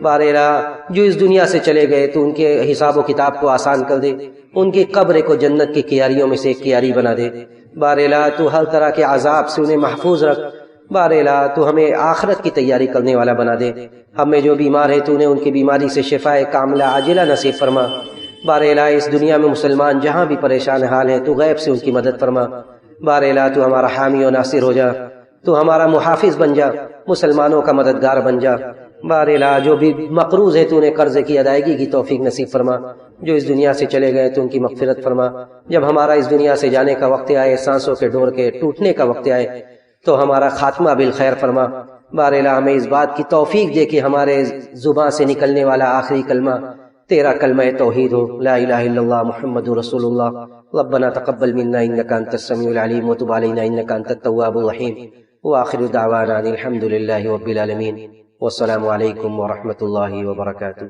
بار الہ جو اس دنیا سے چلے گئے تو ان کے حساب و کتاب کو آسان کر دے، ان کی قبر کو جنت کی کیاریوں میں سے ایک کیاری بنا دے، بار الہ تو ہر طرح کے عذاب سے انہیں محفوظ رکھ، بار الہ تو ہمیں آخرت کی تیاری کرنے والا بنا دے، ہم میں جو بیمار ہے تو انہیں ان کی بیماری سے شفا کاملہ عاجلہ نصیب فرما، بار الہ اس دنیا میں مسلمان جہاں بھی پریشان حال ہیں تو غیب سے ان کی مدد فرما، بار الہ تو ہمارا حامی و ناصر ہو جا، تو ہمارا محافظ بن جا، مسلمانوں کا مددگار بن جا، بار الہ جو بھی مقروض ہے تو انہیں قرض کی ادائیگی کی توفیق نصیب فرما، جو اس دنیا سے چلے گئے تو ان کی مغفرت فرما، جب ہمارا اس دنیا سے جانے کا وقت آئے، سانسوں کے ڈور کے ٹوٹنے کا وقت آئے تو ہمارا خاتمہ بالخیر فرما، بار الہ ہمیں اس بات کی توفیق دے کہ ہمارے زبان سے نکلنے والا آخری کلمہ تیرا کلمہ توحید ہو، لا الہ الا اللہ محمد رسول اللہ، ربنا تقبل منا انک انت السمیع العلیم وتب علینا انک انت التواب الرحیم، وآخر دعوانا الحمد للہ رب العالمین، والسلام علیکم ورحمۃ اللہ وبرکاتہ۔